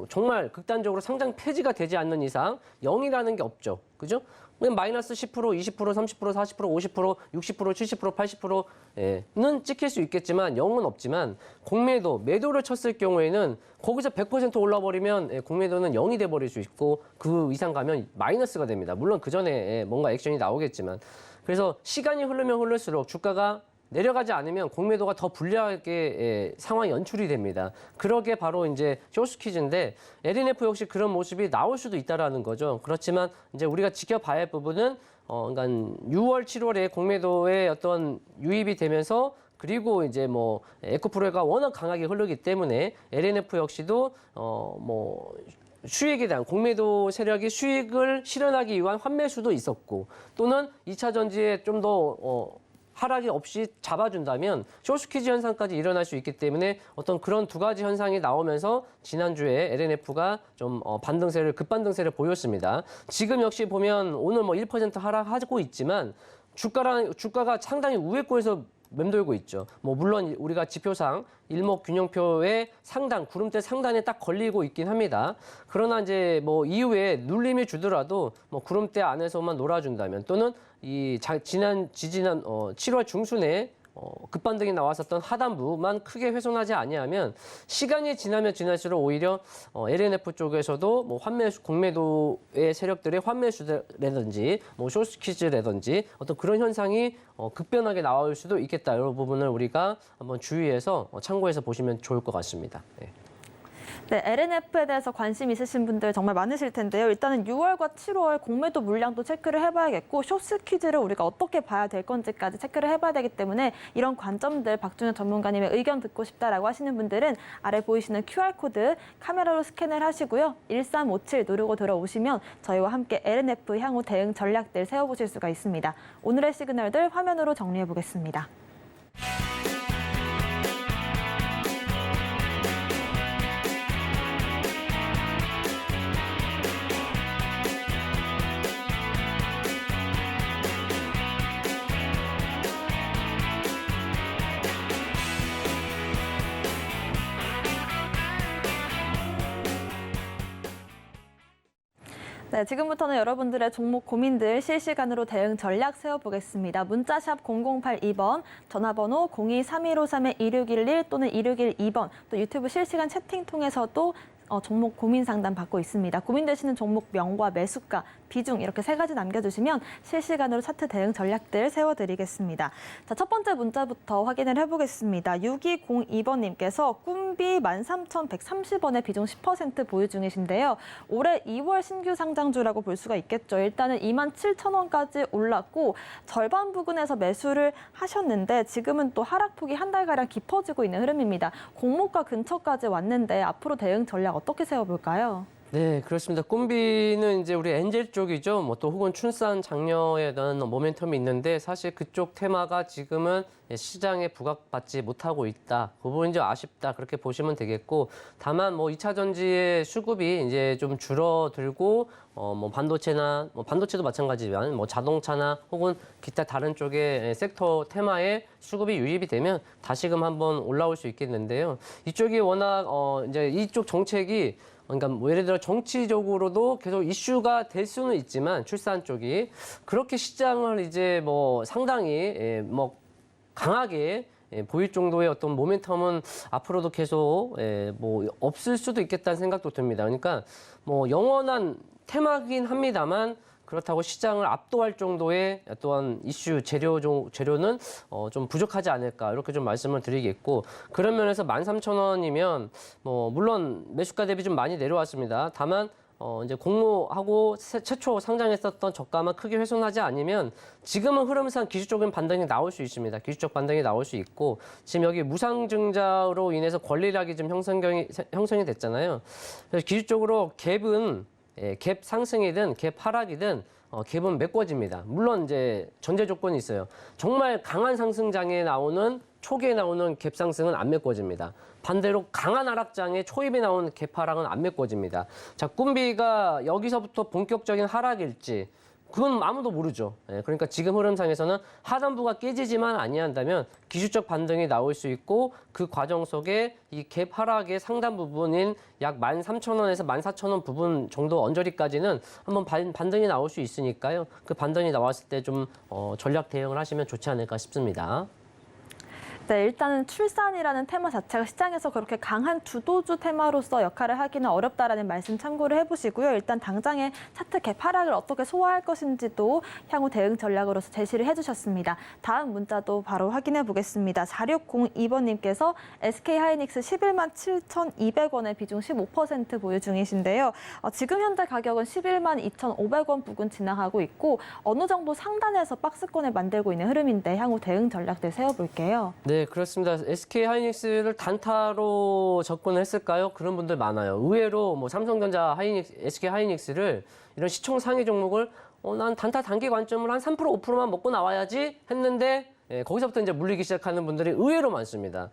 정말 극단적으로 상장 폐지가 되지 않는 이상 0이라는 게 없죠. 그죠? 그냥 마이너스 10%, 20%, 30%, 40%, 50%, 60%, 70%, 80%는 찍힐 수 있겠지만 0은 없지만 매도를 쳤을 경우에는 거기서 100% 올라버리면 공매도는 0이 돼버릴 수 있고 그 이상 가면 마이너스가 됩니다. 물론 그 전에 뭔가 액션이 나오겠지만 그래서 시간이 흐르면 흐를수록 주가가 내려가지 않으면 공매도가 더 불리하게 상황이 연출이 됩니다. 그러게 바로 이제 쇼스퀴즈인데 LNF 역시 그런 모습이 나올 수도 있다라는 거죠. 그렇지만 이제 우리가 지켜봐야 할 부분은 그러니까 6월, 7월에 공매도의 어떤 유입이 되면서 그리고 이제 에코프로가 워낙 강하게 흐르기 때문에 LNF 역시도 수익에 대한 공매도 세력이 수익을 실현하기 위한 환매수도 있었고 또는 2차 전지에 좀 더 하락이 없이 잡아준다면 쇼스퀴즈 현상까지 일어날 수 있기 때문에 어떤 그런 두 가지 현상이 나오면서 지난주에 LNF가 좀 급반등세를 보였습니다. 지금 역시 보면 오늘 1% 하락하고 있지만 주가가 상당히 우회권에서 맴돌고 있죠. 물론 우리가 지표상 일목균형표의 구름대 상단에 딱 걸리고 있긴 합니다. 그러나 이제 이후에 눌림이 주더라도 구름대 안에서만 놀아준다면 또는 지난 7월 중순에 급반등이 나왔었던 하단부만 크게 훼손하지 아니하면 시간이 지나면 지날수록 오히려 LNF 쪽에서도 공매도의 세력들의 환매수라든지 쇼스퀴즈라든지 어떤 그런 현상이 급변하게 나올 수도 있겠다. 이런 부분을 우리가 한번 주의해서 참고해서 보시면 좋을 것 같습니다. 네. 네, LNF에 대해서 관심 있으신 분들 정말 많으실 텐데요. 일단은 6월과 7월 공매도 물량도 체크를 해봐야겠고 쇼스퀴즈를 우리가 어떻게 봐야 될 건지까지 체크를 해봐야 되기 때문에 이런 관점들 박준현 전문가님의 의견 듣고 싶다라고 하시는 분들은 아래 보이시는 QR코드 카메라로 스캔을 하시고요. 1357 누르고 들어오시면 저희와 함께 LNF 향후 대응 전략들 세워보실 수가 있습니다. 오늘의 시그널들 화면으로 정리해보겠습니다. 네, 지금부터는 여러분들의 종목 고민들 실시간으로 대응 전략 세워보겠습니다. 문자샵 0082번, 전화번호 023153-2611 또는 2612번, 또 유튜브 실시간 채팅 통해서도 종목 고민 상담 받고 있습니다. 고민되시는 종목명과 매수가, 비중 이렇게 3가지 남겨주시면 실시간으로 차트 대응 전략들 세워드리겠습니다. 자, 첫 번째 문자부터 확인을 해보겠습니다. 6202번님께서 꿈비 13,130원에 비중 10% 보유 중이신데요. 올해 2월 신규 상장주라고 볼 수가 있겠죠. 일단은 27,000원까지 올랐고 절반 부근에서 매수를 하셨는데 지금은 또 하락폭이 한 달가량 깊어지고 있는 흐름입니다. 공모가 근처까지 왔는데 앞으로 대응 전략 어떻게 세워볼까요? 네, 그렇습니다. 꿈비는 이제 우리 엔젤 쪽이죠. 또 혹은 춘산 장려에 대한 모멘텀이 있는데 사실 그쪽 테마가 지금은 시장에 부각받지 못하고 있다. 그 부분이 좀 아쉽다. 그렇게 보시면 되겠고 다만 2차 전지의 수급이 이제 좀 줄어들고 반도체나 반도체도 마찬가지지만 자동차나 혹은 기타 다른 쪽의 섹터 테마에 수급이 유입이 되면 다시금 한번 올라올 수 있겠는데요. 이쪽이 워낙 이제 이쪽 정책이 그러니까 예를 들어 정치적으로도 계속 이슈가 될 수는 있지만 출산 쪽이 그렇게 시장을 이제 상당히 강하게 보일 정도의 어떤 모멘텀은 앞으로도 계속 없을 수도 있겠다는 생각도 듭니다. 그러니까 영원한 테마긴 합니다만 그렇다고 시장을 압도할 정도의 또한 이슈 재료는 좀 부족하지 않을까 이렇게 좀 말씀을 드리겠고 그런 면에서 13,000원이면 물론 매수가 대비 좀 많이 내려왔습니다. 다만 이제 공모하고 최초 상장했었던 저가만 크게 훼손하지 않으면 지금은 흐름상 기술적인 반등이 나올 수 있습니다. 기술적 반등이 나올 수 있고 지금 여기 무상증자로 인해서 권리락이 좀 형성이 됐잖아요. 그래서 기술적으로 갭은 갭 상승이든 갭 하락이든 갭은 메꿔집니다. 물론 이제 전제 조건이 있어요. 정말 강한 상승장에 나오는 초기에 나오는 갭 상승은 안 메꿔집니다. 반대로 강한 하락장에 초입에 나오는 갭 하락은 안 메꿔집니다. 자, 꿈비가 여기서부터 본격적인 하락일지 그건 아무도 모르죠. 그러니까 지금 흐름상에서는 하단부가 깨지지만 아니한다면 기술적 반등이 나올 수 있고 그 과정 속에 이 갭 하락의 상단 부분인 약 13,000원에서 14,000원 부분 정도 언저리까지는 한번 반등이 나올 수 있으니까요. 그 반등이 나왔을 때 좀 전략 대응을 하시면 좋지 않을까 싶습니다. 네, 일단은 출산이라는 테마 자체가 시장에서 그렇게 강한 주도주 테마로서 역할을 하기는 어렵다라는 말씀 참고를 해보시고요. 일단 당장의 차트 갭 하락을 어떻게 소화할 것인지도 향후 대응 전략으로서 제시를 해주셨습니다. 다음 문자도 바로 확인해 보겠습니다. 4602번님께서 SK하이닉스 11만 7,200원의 비중 15% 보유 중이신데요. 지금 현재 가격은 11만 2,500원 부근 지나가고 있고 어느 정도 상단에서 박스권을 만들고 있는 흐름인데 향후 대응 전략들 세워볼게요. 네, 그렇습니다. SK하이닉스를 단타로 접근했을까요? 그런 분들 많아요. 의외로 뭐 삼성전자, SK하이닉스를 이런 시총 상위 종목을 난 단타 단기 관점으로 한 3%, 5%만 먹고 나와야지 했는데 거기서부터 이제 물리기 시작하는 분들이 의외로 많습니다.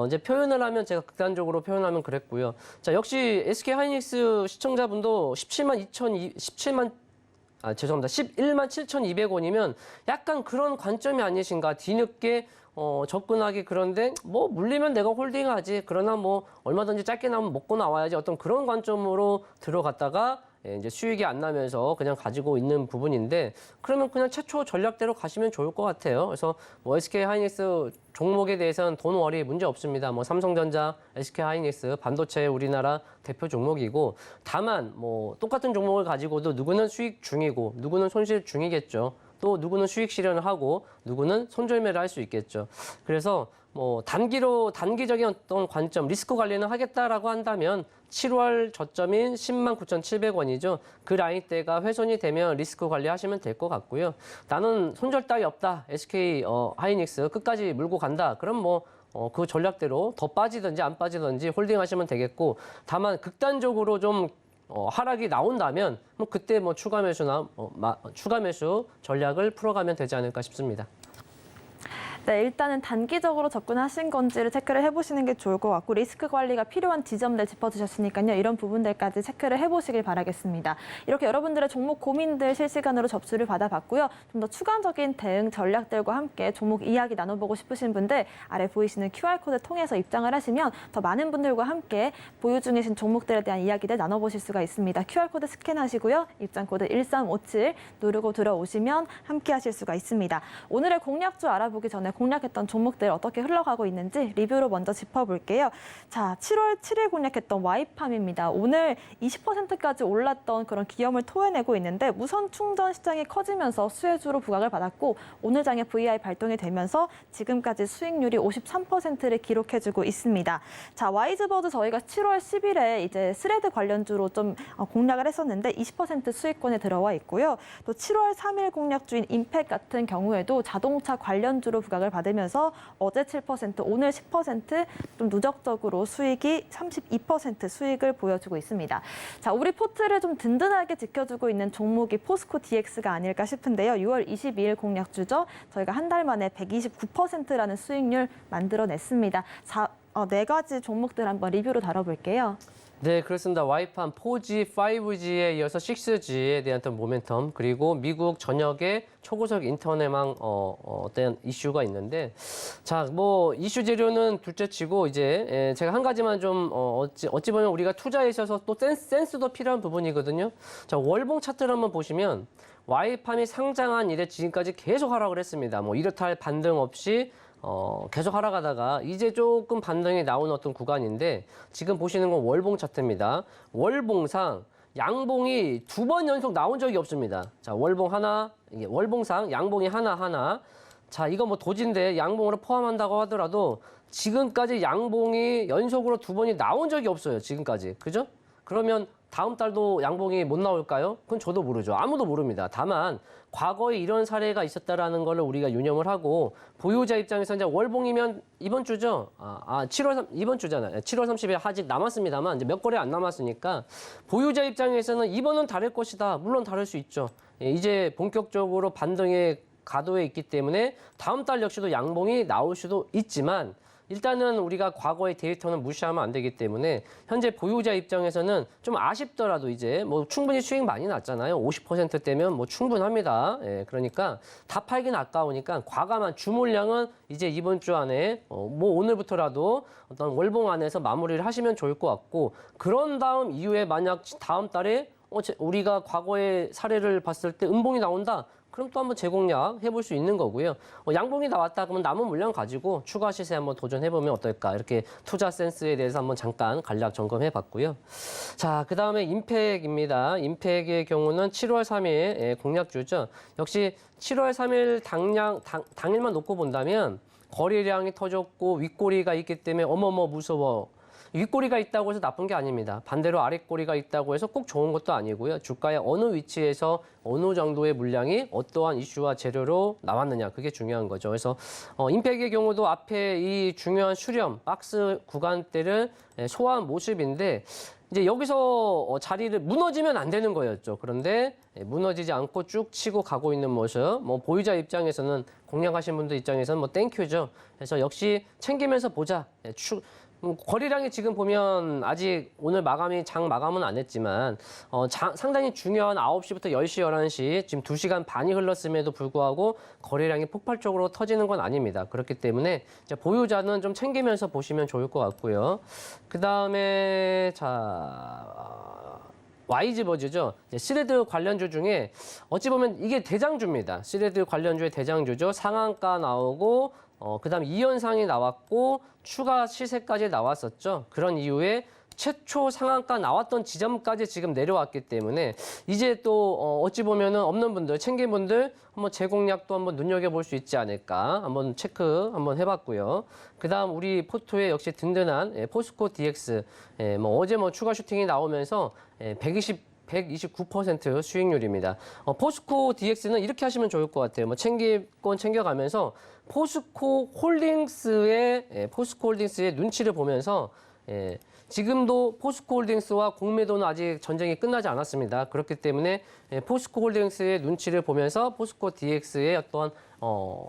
이제 표현을 하면 제가 극단적으로 표현하면 그랬고요. 자, 역시 SK하이닉스 시청자분도 11만 7,200원이면 약간 그런 관점이 아니신가. 뒤늦게 접근하기 그런데 뭐 물리면 내가 홀딩하지. 그러나 뭐 얼마든지 짧게 나오면 먹고 나와야지. 어떤 그런 관점으로 들어갔다가 이제 수익이 안 나면서 그냥 가지고 있는 부분인데 그러면 그냥 최초 전략대로 가시면 좋을 것 같아요. 그래서 뭐 SK하이닉스 종목에 대해서는 돈 워리 문제 없습니다. 뭐 삼성전자, SK하이닉스, 반도체 우리나라 대표 종목이고 다만 뭐 똑같은 종목을 가지고도 누구는 수익 중이고 누구는 손실 중이겠죠. 또 누구는 수익 실현을 하고 누구는 손절매를 할 수 있겠죠. 그래서 뭐 단기적인 어떤 관점, 리스크 관리는 하겠다라고 한다면 7월 저점인 10만 9,700원이죠. 그 라인대가 훼손이 되면 리스크 관리하시면 될 것 같고요. 나는 손절 따위 없다. SK 하이닉스 끝까지 물고 간다. 그럼 뭐 그 전략대로 더 빠지든지 안 빠지든지 홀딩하시면 되겠고 다만 극단적으로 좀 하락이 나온다면 뭐 그때 뭐 추가 매수 전략을 풀어가면 되지 않을까 싶습니다. 네, 일단은 단기적으로 접근하신 건지를 체크를 해보시는 게 좋을 것 같고 리스크 관리가 필요한 지점들 짚어주셨으니까요. 이런 부분들까지 체크를 해보시길 바라겠습니다. 이렇게 여러분들의 종목 고민들 실시간으로 접수를 받아봤고요. 좀 더 추가적인 대응 전략들과 함께 종목 이야기 나눠보고 싶으신 분들 아래 보이시는 QR코드 통해서 입장을 하시면 더 많은 분들과 함께 보유 중이신 종목들에 대한 이야기들 나눠보실 수가 있습니다. QR코드 스캔하시고요. 입장코드 1357 누르고 들어오시면 함께 하실 수가 있습니다. 오늘의 공략주 알아보기 전에 공략했던 종목들 어떻게 흘러가고 있는지 리뷰로 먼저 짚어볼게요. 자, 7월 7일 공략했던 와이팜입니다. 오늘 20%까지 올랐던 그런 기염을 토해내고 있는데 무선 충전 시장이 커지면서 수혜주로 부각을 받았고 오늘 장에 VI 발동이 되면서 지금까지 수익률이 53%를 기록해주고 있습니다. 자, 와이즈버드 저희가 7월 10일에 이제 스레드 관련주로 좀 공략을 했었는데 20% 수익권에 들어와 있고요. 또 7월 3일 공략주인 임팩 같은 경우에도 자동차 관련주로 부각을 받으면서 어제 7%, 오늘 10% 좀 누적적으로 수익이 32% 수익을 보여주고 있습니다. 자, 우리 포트를 좀 든든하게 지켜주고 있는 종목이 포스코 DX가 아닐까 싶은데요. 6월 22일 공략주죠. 저희가 한 달 만에 129%라는 수익률 만들어냈습니다. 네 가지 종목들 한번 리뷰로 다뤄볼게요. 네, 그렇습니다. 와이팜 4G, 5G에 이어서 6G에 대한 어떤 모멘텀 그리고 미국 전역의 초고속 인터넷망 어떤 이슈가 있는데 자, 뭐 이슈 재료는 둘째치고 이제 제가 한 가지만 좀 어찌 보면 우리가 투자에 있어서 또 센스도 필요한 부분이거든요. 자, 월봉 차트를 한번 보시면 와이팜이 상장한 이래 지금까지 계속 하락을 했습니다. 뭐 이렇다 할 반등 없이 계속 하락하다가 이제 조금 반등이 나온 어떤 구간인데 지금 보시는 건 월봉 차트입니다. 월봉상 양봉이 2번 연속 나온 적이 없습니다. 자, 월봉 하나, 이게 월봉상 양봉이 하나. 자, 이거 뭐 도지인데 양봉으로 포함한다고 하더라도 지금까지 양봉이 연속으로 2번이 나온 적이 없어요. 지금까지. 그죠? 그러면 다음 달도 양봉이 못 나올까요? 그건 저도 모르죠. 아무도 모릅니다. 다만 과거에 이런 사례가 있었다라는 걸 우리가 유념을 하고 보유자 입장에서 이제 월봉이면 이번 주죠. 7월 이번 주잖아요. 7월 30일 아직 남았습니다만 이제 몇 거래 안 남았으니까 보유자 입장에서는 이번은 다를 것이다. 물론 다를 수 있죠. 이제 본격적으로 반등의 가도에 있기 때문에 다음 달 역시도 양봉이 나올 수도 있지만 일단은 우리가 과거의 데이터는 무시하면 안 되기 때문에 현재 보유자 입장에서는 좀 아쉽더라도 이제 뭐 충분히 수익 많이 났잖아요. 50%대면 뭐 충분합니다. 예, 그러니까 다 팔긴 아까우니까 과감한 주물량은 이제 이번 주 안에 뭐 오늘부터라도 어떤 월봉 안에서 마무리를 하시면 좋을 것 같고 그런 다음 이후에 만약 다음 달에 우리가 과거의 사례를 봤을 때 음봉이 나온다. 그럼 또 한번 재공략 해볼 수 있는 거고요. 양봉이 나왔다 그러면 남은 물량 가지고 추가 시세 한번 도전해보면 어떨까. 이렇게 투자 센스에 대해서 한번 잠깐 간략 점검해봤고요. 자, 그 다음에 임팩입니다. 임팩의 경우는 7월 3일 공략주죠. 역시 7월 3일 당일만 놓고 본다면 거래량이 터졌고 윗꼬리가 있기 때문에 어머머 무서워. 윗꼬리가 있다고 해서 나쁜 게 아닙니다. 반대로 아랫꼬리가 있다고 해서 꼭 좋은 것도 아니고요. 주가의 어느 위치에서 어느 정도의 물량이 어떠한 이슈와 재료로 나왔느냐. 그게 중요한 거죠. 그래서 임팩의 경우도 앞에 이 중요한 수렴, 박스 구간대를 소화한 모습인데 이제 여기서 자리를 무너지면 안 되는 거였죠. 그런데 무너지지 않고 쭉 치고 가고 있는 모습. 뭐 보유자 입장에서는 공략하신 분들 입장에서는 뭐 땡큐죠. 그래서 역시 챙기면서 보자. 거래량이 지금 보면 아직 오늘 장 마감은 안 했지만 상당히 중요한 9시부터 10시, 11시 지금 2시간 반이 흘렀음에도 불구하고 거래량이 폭발적으로 터지는 건 아닙니다. 그렇기 때문에 이제 보유자는 좀 챙기면서 보시면 좋을 것 같고요. 그다음에 와이즈버즈죠. 시레드 관련주 중에 어찌 보면 이게 대장주입니다. 시레드 관련주의 대장주죠. 상한가 나오고 그다음 2연상이 나왔고 추가 시세까지 나왔었죠. 그런 이후에 최초 상한가 나왔던 지점까지 지금 내려왔기 때문에 이제 또 어찌 보면은 없는 분들, 챙긴 분들 한번 재공략도 한번 눈여겨볼 수 있지 않을까 한번 체크 한번 해봤고요. 그다음 우리 포토에 역시 든든한 포스코 DX 뭐 어제 뭐 추가 슈팅이 나오면서 129% 수익률입니다. 포스코 DX는 이렇게 하시면 좋을 것 같아요. 뭐 챙길 건 챙겨가면서 포스코 홀딩스의 눈치를 보면서 지금도 포스코 홀딩스와 공매도는 아직 전쟁이 끝나지 않았습니다. 그렇기 때문에 포스코 홀딩스의 눈치를 보면서 포스코 DX의 어떤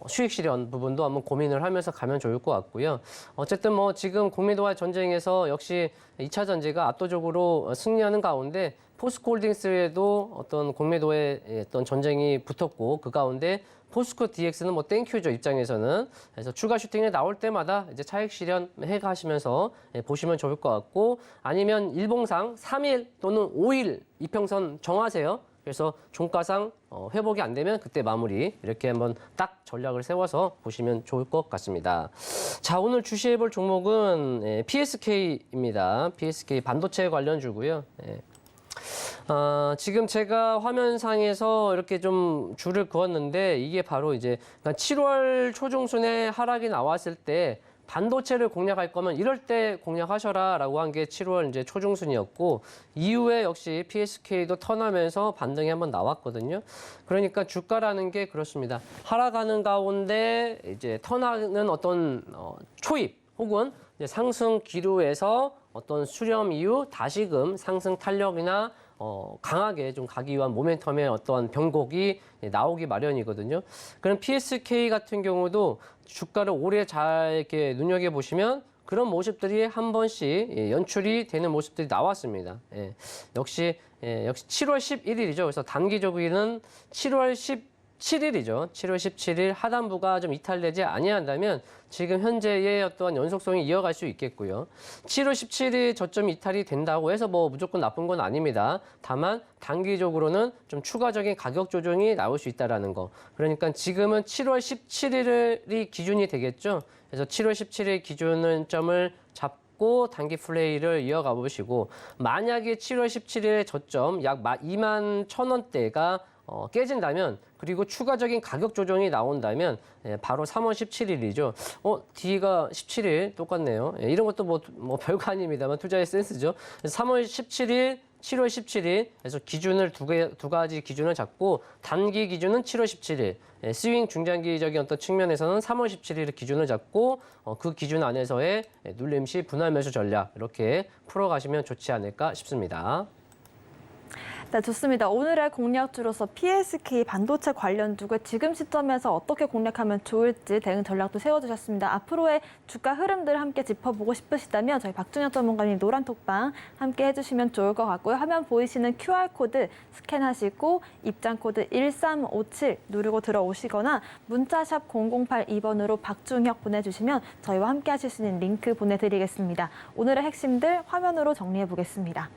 수익 실현 부분도 한번 고민을 하면서 가면 좋을 것 같고요. 어쨌든 뭐 지금 공매도와의 전쟁에서 역시 2차 전지가 압도적으로 승리하는 가운데 포스코 홀딩스에도 어떤 공매도의 어떤 전쟁이 붙었고 그 가운데 포스코 DX는 뭐 땡큐죠 입장에서는. 그래서 추가 슈팅에 나올 때마다 이제 차익 실현 해 가시면서 보시면 좋을 것 같고 아니면 일봉상 3일 또는 5일 이평선 정하세요. 그래서 종가상 회복이 안 되면 그때 마무리 이렇게 한번 딱 전략을 세워서 보시면 좋을 것 같습니다. 자, 오늘 주시해 볼 종목은 PSK입니다. PSK 반도체 관련주고요. 지금 제가 화면상에서 이렇게 좀 줄을 그었는데 이게 바로 이제 7월 초중순에 하락이 나왔을 때 반도체를 공략할 거면 이럴 때 공략하셔라 라고 한 게 7월 이제 초중순이었고 이후에 역시 PSK도 턴하면서 반등이 한번 나왔거든요. 그러니까 주가라는 게 그렇습니다. 하락하는 가운데 이제 턴하는 어떤 초입 혹은 이제 상승 기류에서 어떤 수렴 이후 다시금 상승 탄력이나 강하게 좀 가기 위한 모멘텀의 어떠한 변곡이 나오기 마련이거든요. 그럼 PSK 같은 경우도 주가를 오래 잘 이렇게 눈여겨보시면 그런 모습들이 한 번씩 연출이 되는 모습들이 나왔습니다. 역시 7월 11일이죠. 그래서 단기적으로는 7월 17일이죠. 7월 17일 하단부가 좀 이탈되지 아니한다면 지금 현재의 어떠한 연속성이 이어갈 수 있겠고요. 7월 17일 저점 이탈이 된다고 해서 뭐 무조건 나쁜 건 아닙니다. 다만 단기적으로는 좀 추가적인 가격 조정이 나올 수 있다라는 거. 그러니까 지금은 7월 17일이 기준이 되겠죠. 그래서 7월 17일 기준점을 잡고 단기 플레이를 이어가 보시고 만약에 7월 17일의 저점 약 21,000원대가 깨진다면 그리고 추가적인 가격 조정이 나온다면 바로 3월 17일이죠. D가 17일 똑같네요. 이런 것도 뭐 별거 아닙니다만 투자의 센스죠. 3월 17일, 7월 17일 그래서 기준을 두 가지 기준을 잡고 단기 기준은 7월 17일, 스윙 중장기적인 어떤 측면에서는 3월 17일을 기준을 잡고 그 기준 안에서의 눌림시 분할 매수 전략 이렇게 풀어가시면 좋지 않을까 싶습니다. 네, 좋습니다. 오늘의 공략주로서 PSK 반도체 관련주를 지금 시점에서 어떻게 공략하면 좋을지 대응 전략도 세워주셨습니다. 앞으로의 주가 흐름들 함께 짚어보고 싶으시다면 저희 박준혁 전문가님 노란톡방 함께 해주시면 좋을 것 같고요. 화면 보이시는 QR코드 스캔하시고 입장코드 1357 누르고 들어오시거나 문자샵 0082번으로 박준혁 보내주시면 저희와 함께 하실 수 있는 링크 보내드리겠습니다. 오늘의 핵심들 화면으로 정리해보겠습니다.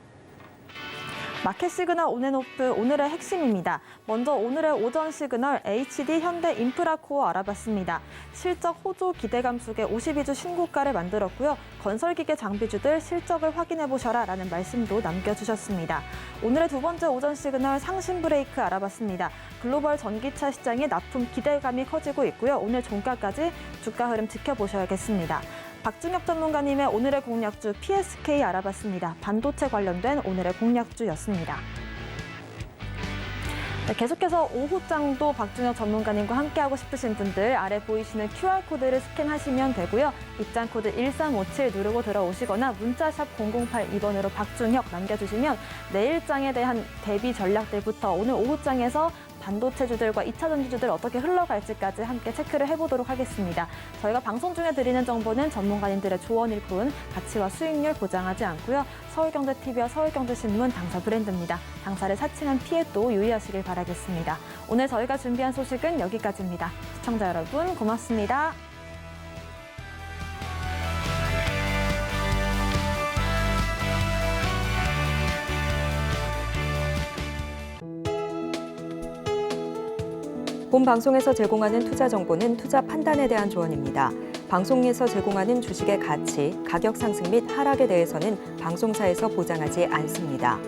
마켓 시그널 온앤오프 오늘의 핵심입니다. 먼저 오늘의 오전 시그널 HD 현대인프라코어 알아봤습니다. 실적 호조 기대감 속에 52주 신고가를 만들었고요. 건설기계 장비주들 실적을 확인해보셔라 라는 말씀도 남겨주셨습니다. 오늘의 두 번째 오전 시그널 상신브레이크 알아봤습니다. 글로벌 전기차 시장의 납품 기대감이 커지고 있고요. 오늘 종가까지 주가 흐름 지켜보셔야겠습니다. 박준혁 전문가님의 오늘의 공략주 PSK 알아봤습니다. 반도체 관련된 오늘의 공략주였습니다. 네, 계속해서 오후장도 박준혁 전문가님과 함께하고 싶으신 분들 아래 보이시는 QR코드를 스캔하시면 되고요. 입장코드 1357 누르고 들어오시거나 문자샵 0082번으로 박준혁 남겨주시면 내일장에 대한 대비 전략들부터 오늘 오후장에서 반도체주들과 2차 전지주들 어떻게 흘러갈지까지 함께 체크를 해보도록 하겠습니다. 저희가 방송 중에 드리는 정보는 전문가님들의 조언일 뿐 가치와 수익률 보장하지 않고요. 서울경제TV와 서울경제신문 당사 브랜드입니다. 당사를 사칭한 피해 또 유의하시길 바라겠습니다. 오늘 저희가 준비한 소식은 여기까지입니다. 시청자 여러분 고맙습니다. 본 방송에서 제공하는 투자 정보는 투자 판단에 대한 조언입니다. 방송에서 제공하는 주식의 가치, 가격 상승 및 하락에 대해서는 방송사에서 보장하지 않습니다.